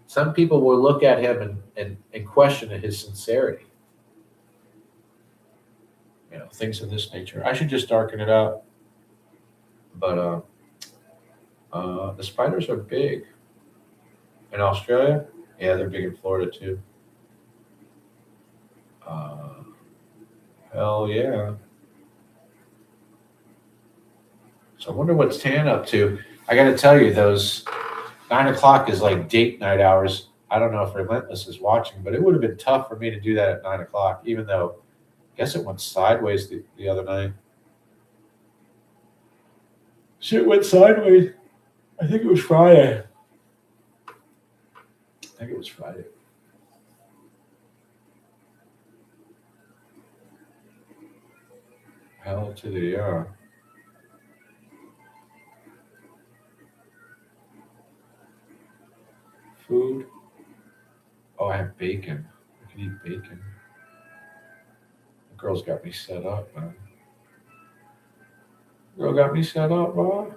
Some people will look at him and question his sincerity. Things of this nature. I should just darken it out. But the spiders are big. In Australia? Yeah, they're big in Florida too. Hell yeah. So I wonder what's Tan up to. I got to tell you, those 9 o'clock is like date night hours. I don't know if Relentless is watching, but it would have been tough for me to do that at 9 o'clock, even though I guess it went sideways the other night. Shit went sideways. I think it was Friday. Hell to the bacon. I could eat bacon. The girl's got me set up, man. Girl got me set up, boy.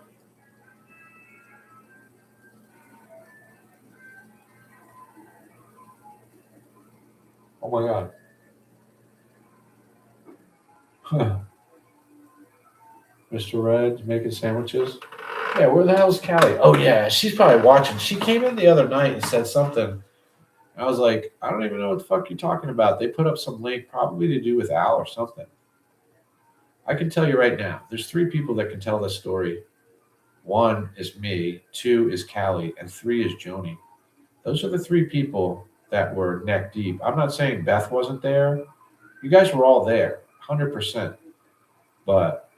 Oh my God. Huh. Mr. Red's making sandwiches. Yeah, where the hell's Callie? Oh yeah, she's probably watching. She came in the other night and said something. I was like, I don't even know what the fuck you're talking about. They put up some link probably to do with Al or something. I can tell you right now, there's 3 people that can tell this story. 1 is me, 2 is Callie, and 3 is Joni. Those are the 3 people that were neck deep. I'm not saying Beth wasn't there. You guys were all there, 100%. But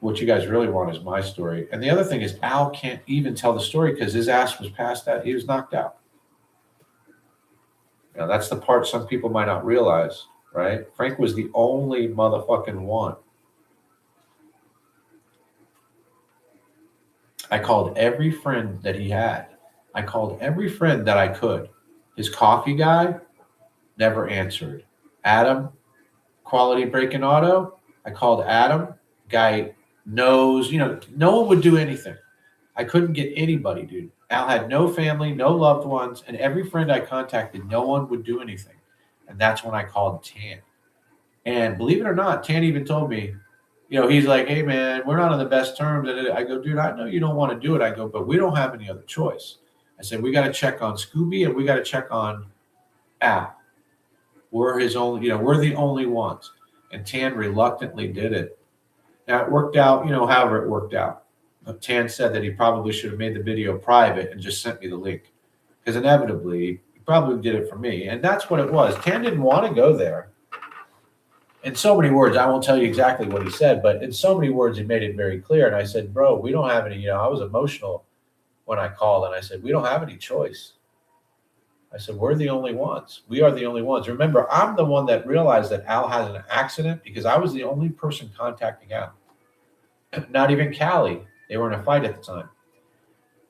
what you guys really want is my story. And the other thing is Al can't even tell the story because his ass was passed out. He was knocked out. Now, that's the part some people might not realize, right? Frank was the only motherfucking one. I called every friend that he had. I called every friend that I could. His coffee guy never answered. Adam, Quality Brake and Auto, I called Adam. Guy knows, no one would do anything. I couldn't get anybody, dude. Al had no family, no loved ones, and every friend I contacted, no one would do anything. And that's when I called Tan. And believe it or not, Tan even told me, he's like, hey, man, we're not on the best terms. And I go, dude, I know you don't want to do it. I go, but we don't have any other choice. I said, we got to check on Scooby and we got to check on Al. We're his only, we're the only ones. And Tan reluctantly did it. Now, it worked out, however it worked out. Tan said that he probably should have made the video private and just sent me the link. Because inevitably, he probably did it for me. And that's what it was. Tan didn't want to go there. In so many words, I won't tell you exactly what he said, but in so many words, he made it very clear. And I said, bro, we don't have any, I was emotional when I called. And I said, we don't have any choice. I said, we're the only ones. We are the only ones. Remember, I'm the one that realized that Al had an accident because I was the only person contacting Al. Not even Callie. They were in a fight at the time.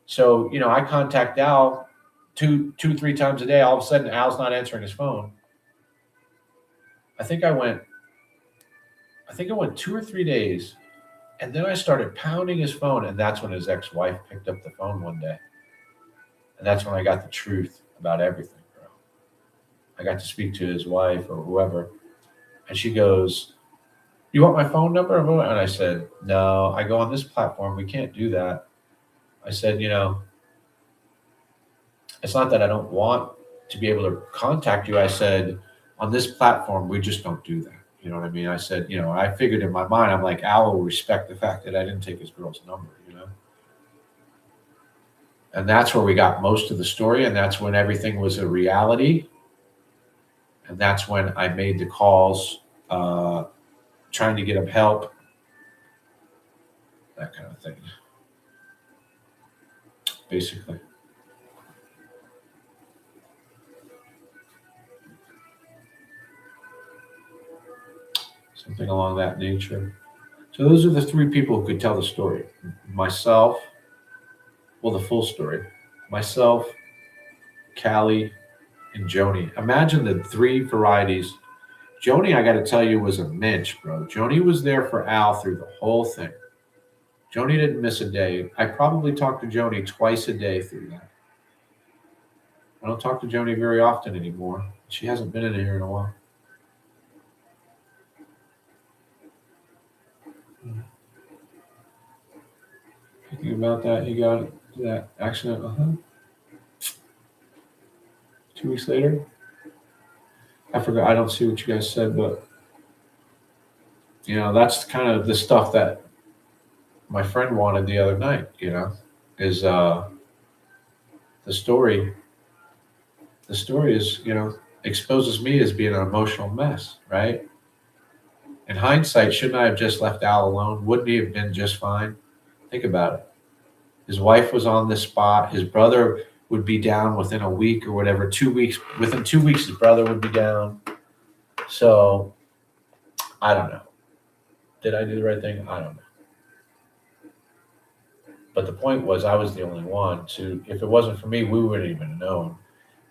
So, I contact Al two, 3 times a day. All of a sudden, Al's not answering his phone. I think I went 2 or 3 days, and then I started pounding his phone, and that's when his ex-wife picked up the phone one day. And that's when I got the truth about everything, bro. I got to speak to his wife or whoever, and she goes, you want my phone number? And I said, no. I go, on this platform, we can't do that. I said, it's not that I don't want to be able to contact you. I said, on this platform, we just don't do that. You know what I mean? I said, I figured in my mind, I'm like, Al will respect the fact that I didn't take his girl's number, And that's where we got most of the story. And that's when everything was a reality. And that's when I made the calls, trying to get him help, that kind of thing, basically. Something along that nature. So those are the 3 people who could tell the story. Myself, well, the full story. Myself, Callie, and Joni. Imagine the 3 varieties. Joni, I got to tell you, was a mensch, bro. Joni was there for Al through the whole thing. Joni didn't miss a day. I probably talked to Joni twice a day through that. I don't talk to Joni very often anymore. She hasn't been in here in a while. Thinking about that, you got that accident. 2 weeks later. I forgot. I don't see what you guys said, but that's kind of the stuff that my friend wanted the other night. Is the story. The story is, exposes me as being an emotional mess, right? In hindsight, shouldn't I have just left Al alone? Wouldn't he have been just fine? Think about it. His wife was on the spot. His brother would be down within a week or whatever. 2 weeks. Within 2 weeks, his brother would be down. So, I don't know. Did I do the right thing? I don't know. But the point was, I was the only one. So, if it wasn't for me, we wouldn't even have known.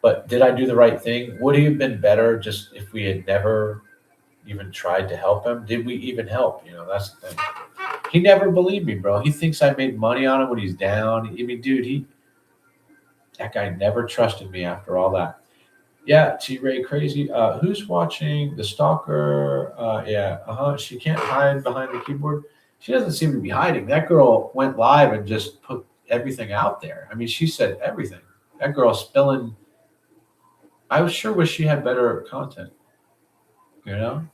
But did I do the right thing? Would he have been better just if we had never even tried to help him? Did we even help? That's the thing. He never believed me, bro. He thinks I made money on him when he's down. I mean, dude, that guy never trusted me after all that. Yeah, T-Ray crazy. Who's watching the stalker? Yeah, she can't hide behind the keyboard. She doesn't seem to be hiding. That girl went live and just put everything out there. I mean, she said everything. That girl spilling. I sure wish she had better content. Tell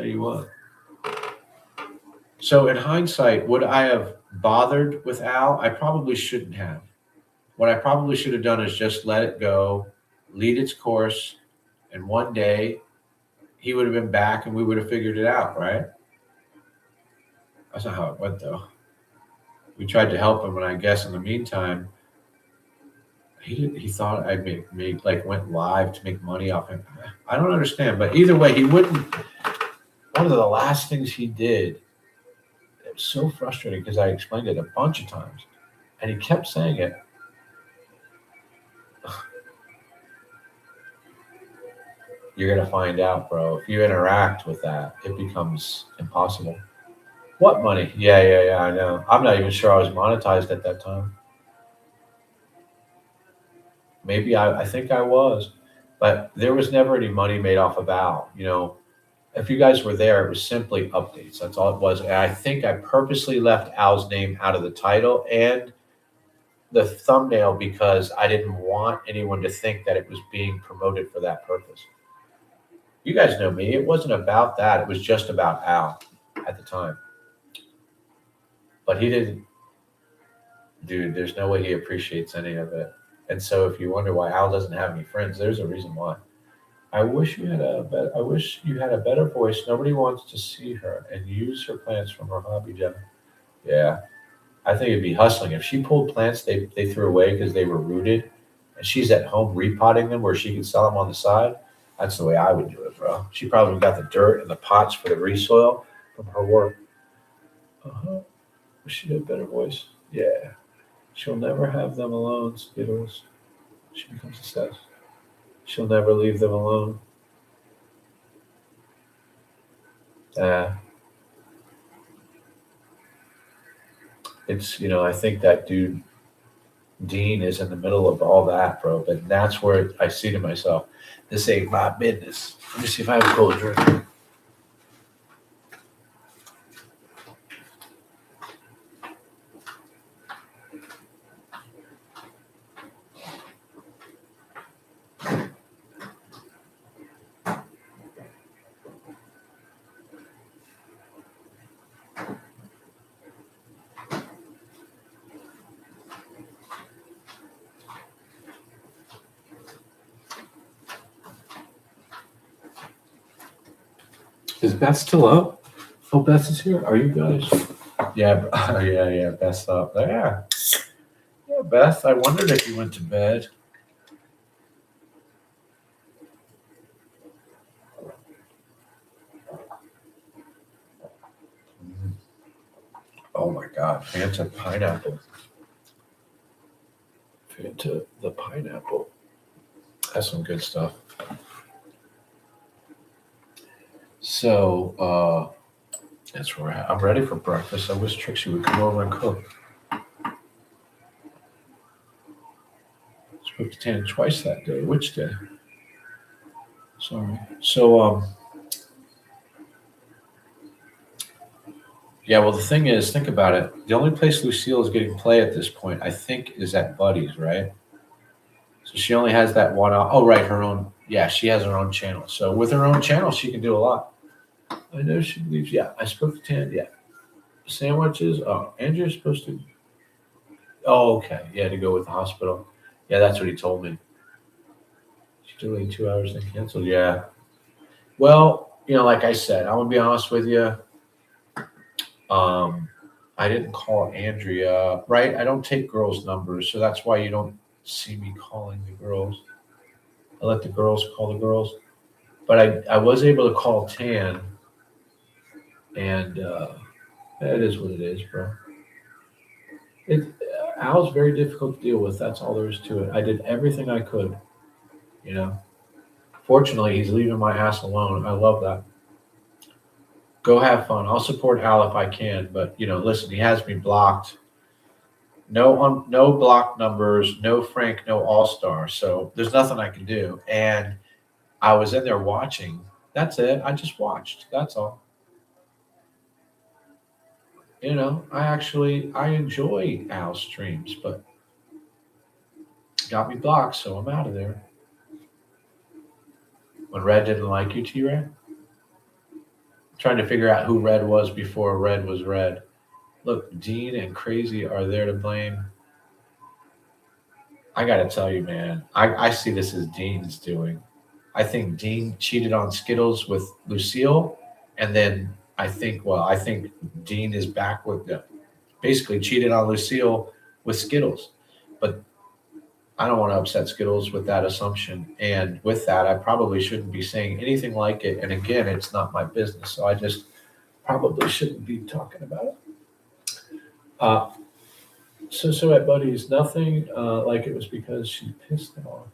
you what. So in hindsight, would I have bothered with Al? I probably shouldn't have. What I probably should have done is just let it go, lead its course, and one day he would have been back and we would have figured it out, right? That's not how it went, though. We tried to help him, and I guess in the meantime, he thought I went live to make money off him. I don't understand, but either way, he wouldn't. One of the last things he did, it was so frustrating because I explained it a bunch of times, and he kept saying it. You're gonna find out, bro. If you interact with that, it becomes impossible. What money? Yeah, I know. I'm not even sure I was monetized at that time. Maybe I think I was, but there was never any money made off of Al. If you guys were there, it was simply updates. That's all it was. And I think I purposely left Al's name out of the title and the thumbnail because I didn't want anyone to think that it was being promoted for that purpose. You guys know me. It wasn't about that. It was just about Al at the time. But he didn't. Dude, there's no way he appreciates any of it. And so if you wonder why Al doesn't have any friends, there's a reason why. I wish you had a better voice. Nobody wants to see her and use her plants from her hobby, Jeff. Yeah. I think it'd be hustling. If she pulled plants they threw away because they were rooted and she's at home repotting them where she could sell them on the side, that's the way I would do it, bro. She probably got the dirt and the pots for the resoil from her work. Wish she had a better voice. Yeah. She'll never have them alone, Skittles. She becomes obsessed. She'll never leave them alone. It's, I think that dude, Dean, is in the middle of all that, bro. But that's where I see to myself, this ain't my business. Let me see if I have a cold drink. Is Beth still up? Oh, Beth is here. Are you guys? Yeah, yeah. Beth's up. Yeah, Beth. I wondered if you went to bed. Oh my God, Fanta pineapple. Fanta the pineapple. That's some good stuff. So that's where we're at. I'm ready for breakfast. I wish Trixie would come over and cook. Spoke to Tan twice that day. Which day? Sorry. So yeah, well the thing is, think about it. The only place Lucille is getting play at this point, I think, is at Buddy's, right? So she only has that one. Oh, right, her own. Yeah, she has her own channel. So with her own channel, she can do a lot. I know she believes. Yeah, I spoke to Tan. Yeah, sandwiches. Oh, Andrew's supposed to. Oh, okay. Yeah, to go with the hospital. Yeah, that's what he told me. She's doing 2 hours and canceled. Yeah. Well, like I said, I'm gonna be honest with you. I didn't call Andrea. Right? I don't take girls' numbers, so that's why you don't see me calling the girls. I let the girls call the girls. But I was able to call Tan, and it is what it is, bro. Al's very difficult to deal with. That's all there is to it. I did everything I could, you know. Fortunately, he's leaving my ass alone. I love that. Go have fun. I'll support Al if I can, but listen, he has me blocked. No blocked numbers, no Frank, no All Star. So there's nothing I can do. And I was in there watching. That's it. I just watched. That's all. I enjoy Al's streams, but got me blocked, so I'm out of there. When Red didn't like you, T-Red? Trying to figure out who Red was before Red was Red. Look, Dean and Crazy are there to blame. I got to tell you, man, I see this as Dean's doing. I think Dean cheated on Skittles with Lucille, and then I think Dean is back with basically cheated on Lucille with Skittles. But I don't want to upset Skittles with that assumption. And with that, I probably shouldn't be saying anything like it. And again, it's not my business. So I just probably shouldn't be talking about it. So at Buddy's, nothing like it was because she pissed him off.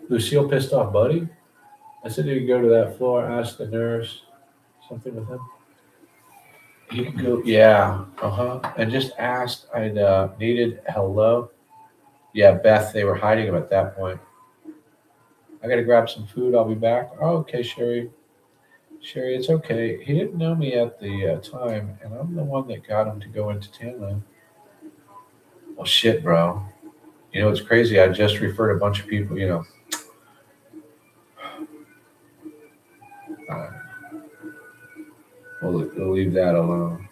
Lucille pissed off Buddy? I said you could go to that floor, ask the nurse, something with him. You can go, yeah, and just asked. I needed hello. Yeah, Beth, they were hiding him at that point. I got to grab some food. I'll be back. Oh, okay, Sherry. Sherry, it's okay. He didn't know me at the time, and I'm the one that got him to go into Tanland. Well, shit, bro. It's crazy. I just referred a bunch of people, We'll leave that alone.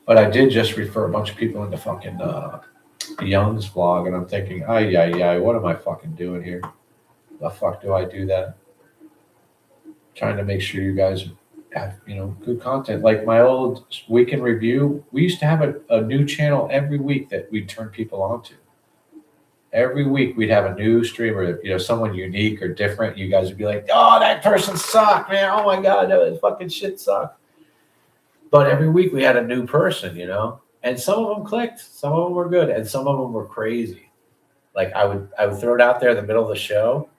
But I did just refer a bunch of people into fucking Young's vlog, and I'm thinking, what am I fucking doing here? The fuck do I do that? Trying to make sure you guys have, good content. Like my old Week in Review, we used to have a new channel every week that we'd turn people onto. Every week we'd have a new streamer, someone unique or different. You guys would be like, oh, that person sucked, man. Oh my God, that fucking shit sucked. But every week we had a new person, and some of them clicked, some of them were good, and some of them were crazy. Like I would throw it out there in the middle of the show,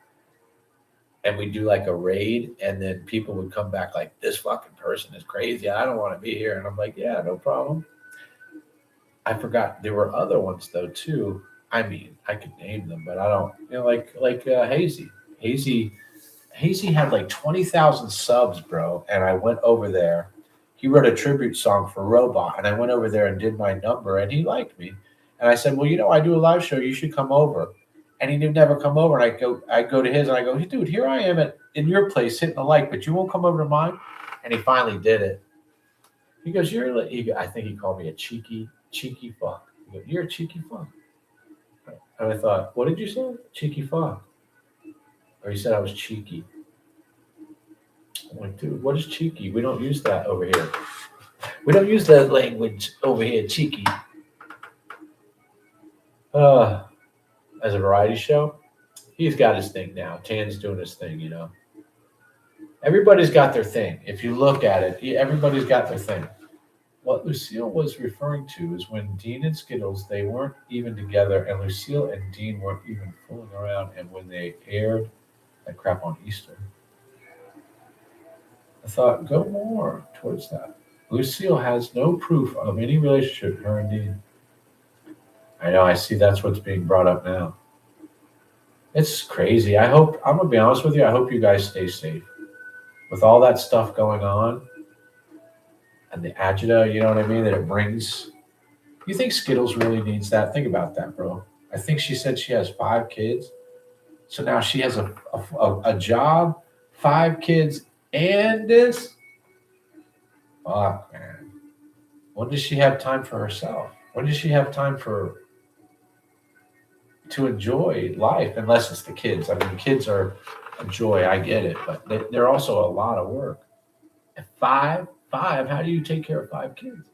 and we'd do like a raid, and then people would come back like, this fucking person is crazy. I don't want to be here. And I'm like, yeah, no problem. I forgot there were other ones though too. I mean, I could name them, but I don't. Like Hazy. Hazy had like 20,000 subs, bro. And I went over there. He wrote a tribute song for Robot, and I went over there and did my number, and he liked me. And I said, well, I do a live show. You should come over. And he didn't never come over. And I go to his, and I go, hey, dude, here I am in your place hitting the like, but you won't come over to mine. And he finally did it. He goes, I think he called me a cheeky fuck. He goes, you're a cheeky fuck. And I thought, what did you say? Cheeky fuck. Or he said I was cheeky. I'm like, dude, what is cheeky? We don't use that over here. We don't use that language over here, cheeky. As a variety show, he's got his thing now. Tan's doing his thing, Everybody's got their thing. If you look at it, everybody's got their thing. What Lucille was referring to is when Dean and Skittles, they weren't even together, and Lucille and Dean weren't even fooling around, and when they aired that crap on Easter, I thought, go more towards that. Lucille has no proof of any relationship, her and Dean. I know, I see that's what's being brought up now. It's crazy. I'm going to be honest with you, I hope you guys stay safe. With all that stuff going on, and the agita, you know what I mean, that it brings. You think Skittles really needs that? Think about that, bro. I think she said she has 5 kids. So now she has a job, 5 kids, and this? Fuck, man. When does she have time for herself? When does she have time to enjoy life? Unless it's the kids. I mean, kids are a joy. I get it. But they're also a lot of work. And 5, how do you take care of 5 kids?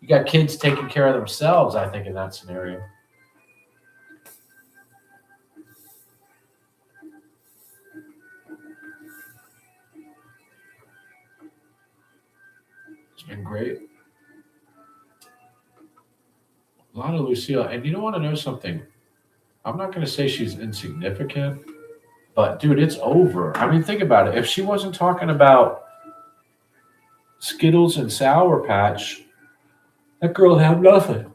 You got kids taking care of themselves, I think, in that scenario. It's been great. A lot of Lucille. And you don't want to know something? I'm not going to say she's insignificant, but dude, it's over. I mean, think about it. If she wasn't talking about Skittles and Sour Patch, that girl would have nothing.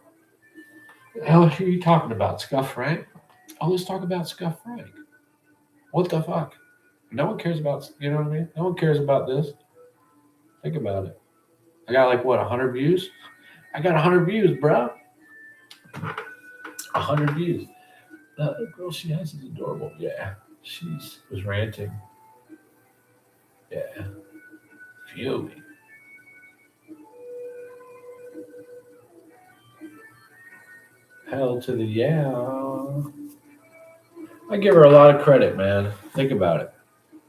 Hell, who are you talking about? Scuff Frank? Oh, let's talk about Scuff Frank. What the fuck? No one cares about, you know what I mean? No one cares about this. Think about it. I got like, what, 100 views? I got 100 views, bro. 100 views. The girl she has is adorable. Yeah, she was ranting. Yeah, fuming. Hell to the yeah. I give her a lot of credit, man. Think about it.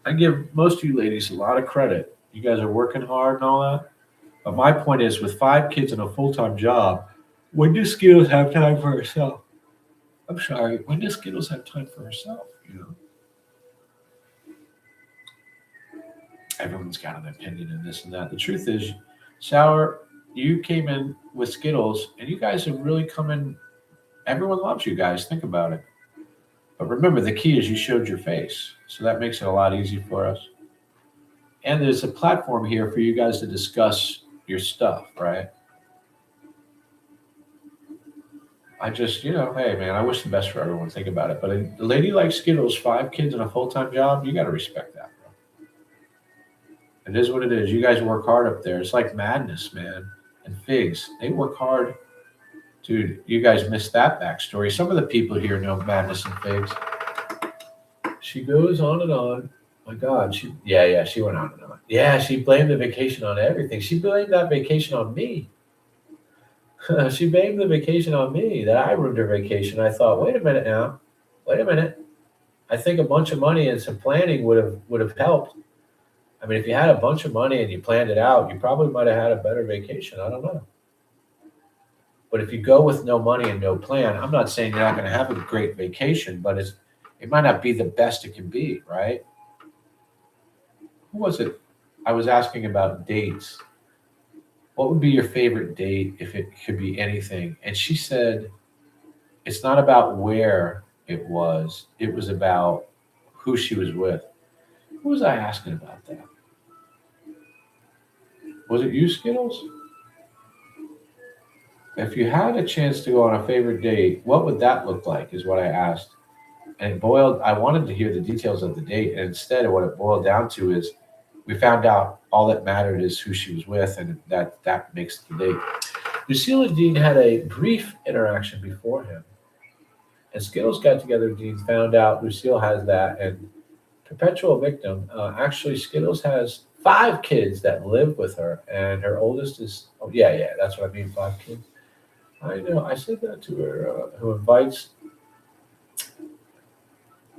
I give most of you ladies a lot of credit. You guys are working hard and all that. But my point is, with 5 kids and a full-time job, when does Skittles have time for herself? I'm sorry, when does Skittles have time for herself? You know, everyone's got an opinion in this and that. The truth is, Sour, you came in with Skittles, and you guys have really come in. Everyone loves you guys. Think about it. But remember, the key is you showed your face, so that makes it a lot easier for us. And there's a platform here for you guys to discuss your stuff, right? I just, hey, man, I wish the best for everyone. Think about it. But a lady like Skittles, 5 kids and a full-time job, you got to respect that, bro. It is what it is. You guys work hard up there. It's like Madness, man, and Figs. They work hard. Dude, you guys missed that backstory. Some of the people here know Madness and Figs. She goes on and on. My God, she went on and on. Yeah, she blamed the vacation on everything. She blamed that vacation on me. She blamed the vacation on me, that I ruined her vacation. I thought, wait a minute now. Wait a minute. I think a bunch of money and some planning would have helped. I mean, if you had a bunch of money and you planned it out, you probably might have had a better vacation. I don't know. But if you go with no money and no plan, I'm not saying you're not going to have a great vacation, but it might not be the best it can be, right? Who was it? I was asking about dates. What would be your favorite date if it could be anything? And she said, it's not about where it was about who she was with. Who was I asking about that? Was it you, Skittles? If you had a chance to go on a favorite date, what would that look like, is what I asked. And I wanted to hear the details of the date. And instead, what it boiled down to is we found out all that mattered is who she was with, and that makes the date. Lucille and Dean had a brief interaction beforehand. And Skittles got together, Dean found out Lucille has that, and perpetual victim. Actually, Skittles has 5 kids that live with her, and her oldest is, that's what I mean, 5 kids. I know, I said that to her, who invites.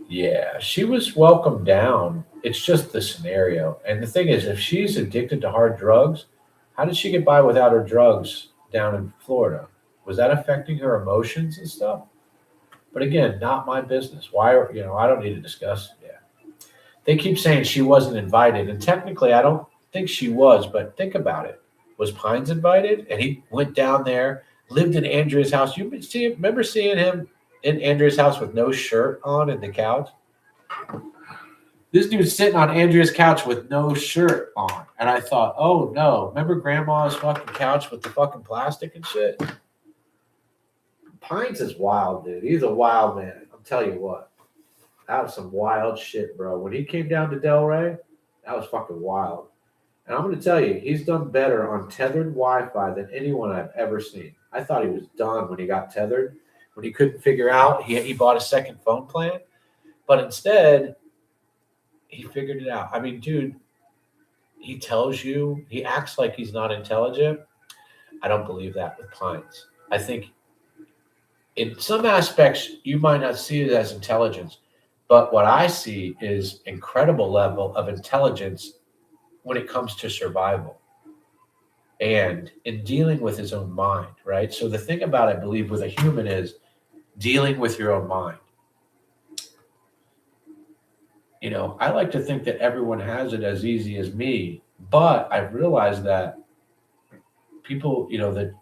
Yeah, she was welcomed down. It's just the scenario. And the thing is, if she's addicted to hard drugs, how did she get by without her drugs down in Florida? Was that affecting her emotions and stuff? But again, not my business. Why, I don't need to discuss. Yeah. They keep saying she wasn't invited. And technically, I don't think she was, but think about it. Was Pines invited? And he went down there, lived in Andrea's house. Remember seeing him in Andrea's house with no shirt on in the couch? This dude's sitting on Andrea's couch with no shirt on. And I thought, oh no, remember grandma's fucking couch with the fucking plastic and shit? Pines is wild, dude. He's a wild man. I'll tell you what. That was some wild shit, bro. When he came down to Delray, that was fucking wild. And I'm going to tell you, he's done better on tethered Wi-Fi than anyone I've ever seen. I thought he was done when he got tethered. When he couldn't figure out, he bought a second phone plan. But instead, he figured it out. I mean, dude, he tells you, he acts like he's not intelligent. I don't believe that with Pines. I think in some aspects, you might not see it as intelligence. But what I see is incredible level of intelligence when it comes to survival and in dealing with his own mind, right? So the thing about, I believe, with a human is dealing with your own mind. I like to think that everyone has it as easy as me, but I've realized that people, the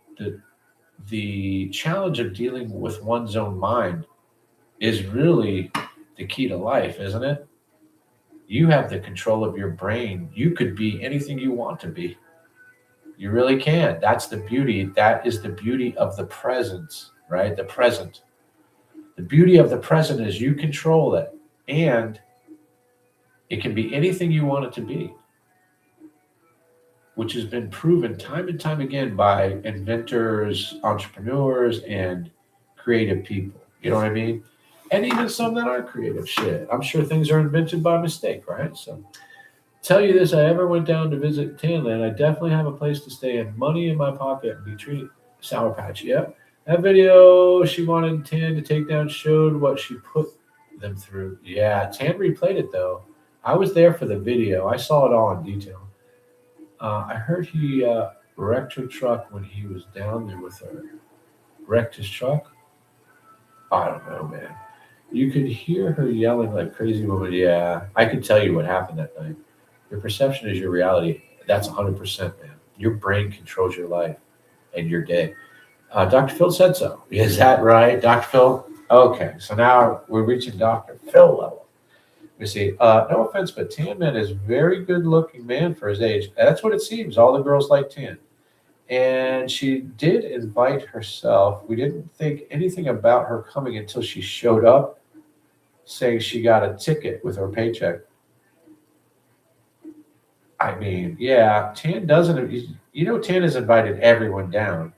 the challenge of dealing with one's own mind is really the key to life, isn't it? You have the control of your brain. You could be anything you want to be. You really can. That's the beauty. That is the beauty of the presence, right? The present. The beauty of the present is you control it, and it can be anything you want it to be, which has been proven time and time again by inventors, entrepreneurs, and creative people. You know what I mean? And even some that aren't creative. Shit, I'm sure things are invented by mistake, right? So, tell you this: I ever went down to visit Tanland, I definitely have a place to stay and money in my pocket and be treated. Sour Patch, yep. That video she wanted Tan to take down showed what she put them through. Yeah, Tan replayed it though. I was there for the video. I saw it all in detail. I heard he wrecked her truck when he was down there with her. Wrecked his truck? I don't know, man. You could hear her yelling like crazy woman. Yeah, I could tell you what happened that night. Your perception is your reality. That's 100%, man. Your brain controls your life and your day. Dr. Phil said so. Is that right, Dr. Phil? Okay, so now we're reaching Dr. Phil level. You see, no offense, but Tan Man is a very good looking man for his age. That's what it seems. All the girls like Tan. And she did invite herself. We didn't think anything about her coming until she showed up saying she got a ticket with her paycheck. I mean, yeah, Tan doesn't, Tan has invited everyone down.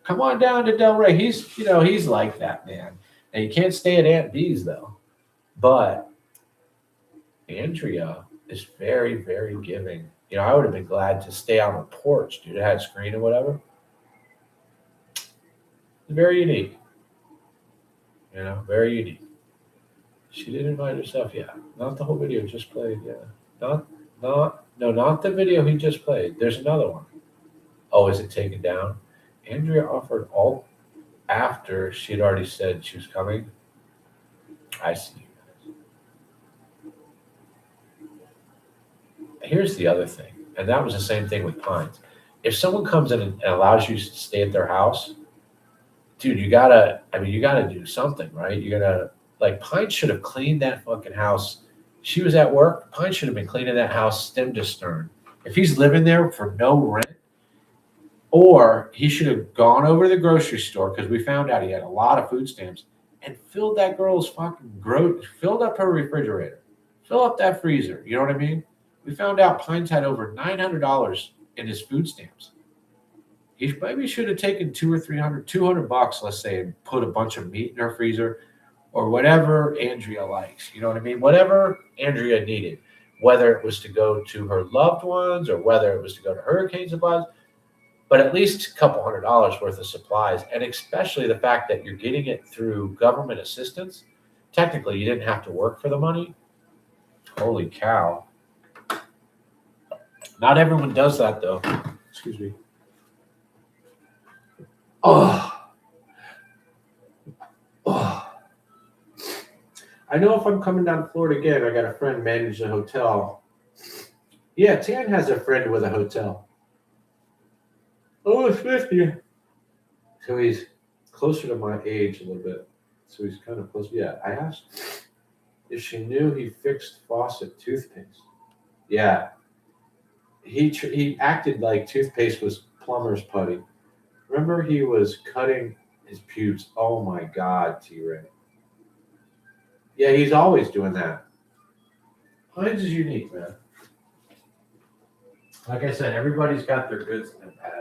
Come on down to Del Rey. He's like that, man. And you can't stay at Aunt B's, though. But Andrea is very, very giving. I would have been glad to stay on a porch, dude. It had a screen or whatever. Very unique. Very unique. She did invite herself, yeah. Not the whole video, just played, yeah. Not the video he just played. There's another one. Oh, is it taken down? Andrea offered all after she'd already said she was coming. I see. Here's the other thing, and that was the same thing with Pines. If someone comes in and allows you to stay at their house, dude, you gotta do something, right? Like Pines should have cleaned that fucking house. She was at work. Pines should have been cleaning that house stem to stern. If he's living there for no rent, or he should have gone over to the grocery store because we found out he had a lot of food stamps and filled that girl's filled up her refrigerator, fill up that freezer. You know what I mean? We found out Pines had over $900 in his food stamps. He maybe should have taken $200, let's say, and put a bunch of meat in her freezer or whatever Andrea likes. You know what I mean? Whatever Andrea needed, whether it was to go to her loved ones or whether it was to go to hurricane supplies, but at least a couple $100 worth of supplies. And especially the fact that you're getting it through government assistance. Technically, you didn't have to work for the money. Holy cow. Not everyone does that, though. Excuse me. Oh. I know if I'm coming down to Florida again, I got a friend managing a hotel. Yeah, Tan has a friend with a hotel. Almost 50. So he's closer to my age a little bit. So he's kind of close. Yeah, I asked if she knew he fixed faucet toothpaste. Yeah. He acted like toothpaste was plumber's putty. Remember he was cutting his pubes. Oh my God, T-Ray. Yeah, he's always doing that. Hines is unique, man. Like I said, everybody's got their goods and their bads.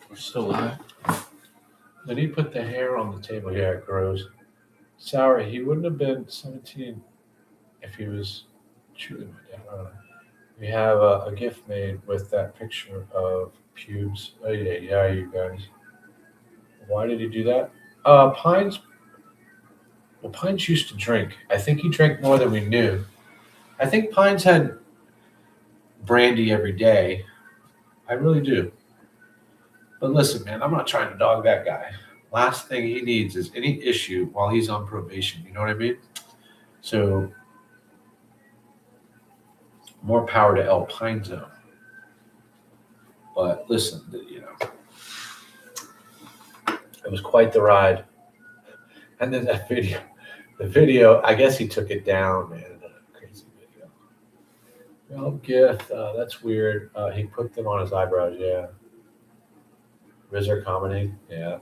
We're still live. Then he put the hair on the table. Yeah, it grows. Sorry, he wouldn't have been 17 if he was truly my dad. I don't know. We have a gift made with that picture of pubes. Oh yeah, you guys. Why did he do that? Pines. Well, Pines used to drink. I think he drank more than we knew. I think Pines had brandy every day. I really do. But listen, man, I'm not trying to dog that guy. Last thing he needs is any issue while he's on probation. You know what I mean? So more power to El Pinzo. But listen, it was quite the ride. And then that video, I guess he took it down, man. Crazy video. Well, gift, that's weird. He put them on his eyebrows, yeah. Riz are commenting, yeah.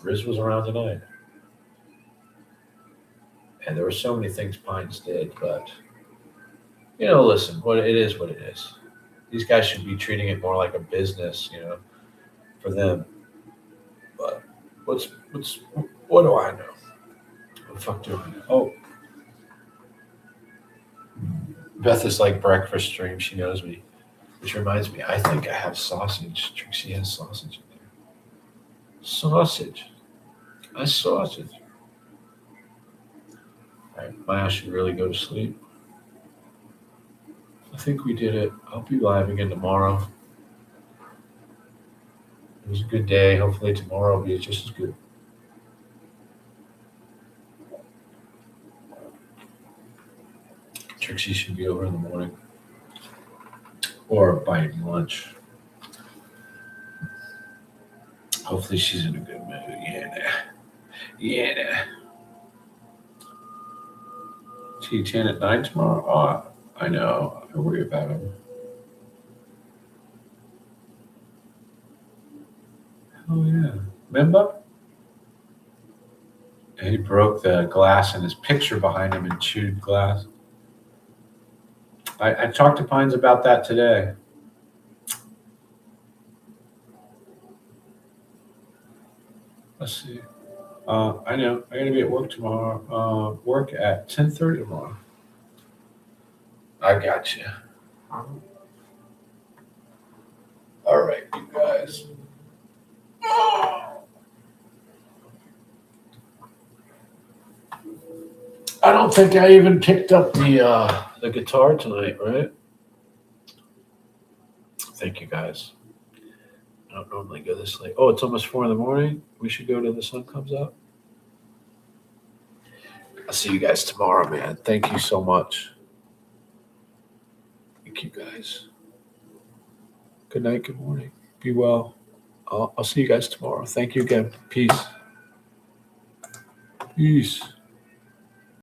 Riz was around tonight. And there were so many things Pines did, but listen, it is what it is. These guys should be treating it more like a business, for them. But what do I know? What the fuck do I know? Oh. Beth is like breakfast stream. She knows me. Which reminds me, I think I have sausage. Trixie has sausage in there. Sausage. A sausage. All right, Maya should really go to sleep. I think we did it. I'll be live again tomorrow. It was a good day. Hopefully tomorrow will be just as good. Trixie should be over in the morning. Or by lunch. Hopefully she's in a good mood. Yeah. T10 at 9 tomorrow? Oh, I know. I worry about him. Oh, yeah. Remember? And he broke the glass in his picture behind him and chewed glass. I talked to Pines about that today. Let's see. I know. I got to be at work tomorrow. Work at 10:30 tomorrow. I got you. All right, you guys. I don't think I even picked up the guitar tonight, right? Thank you, guys. I don't normally go this late. Oh, it's almost 4 a.m. We should go till the sun comes up. I'll see you guys tomorrow, man. Thank you so much. Thank you, guys. Good night, good morning. Be well. I'll see you guys tomorrow. Thank you again. Peace. Peace.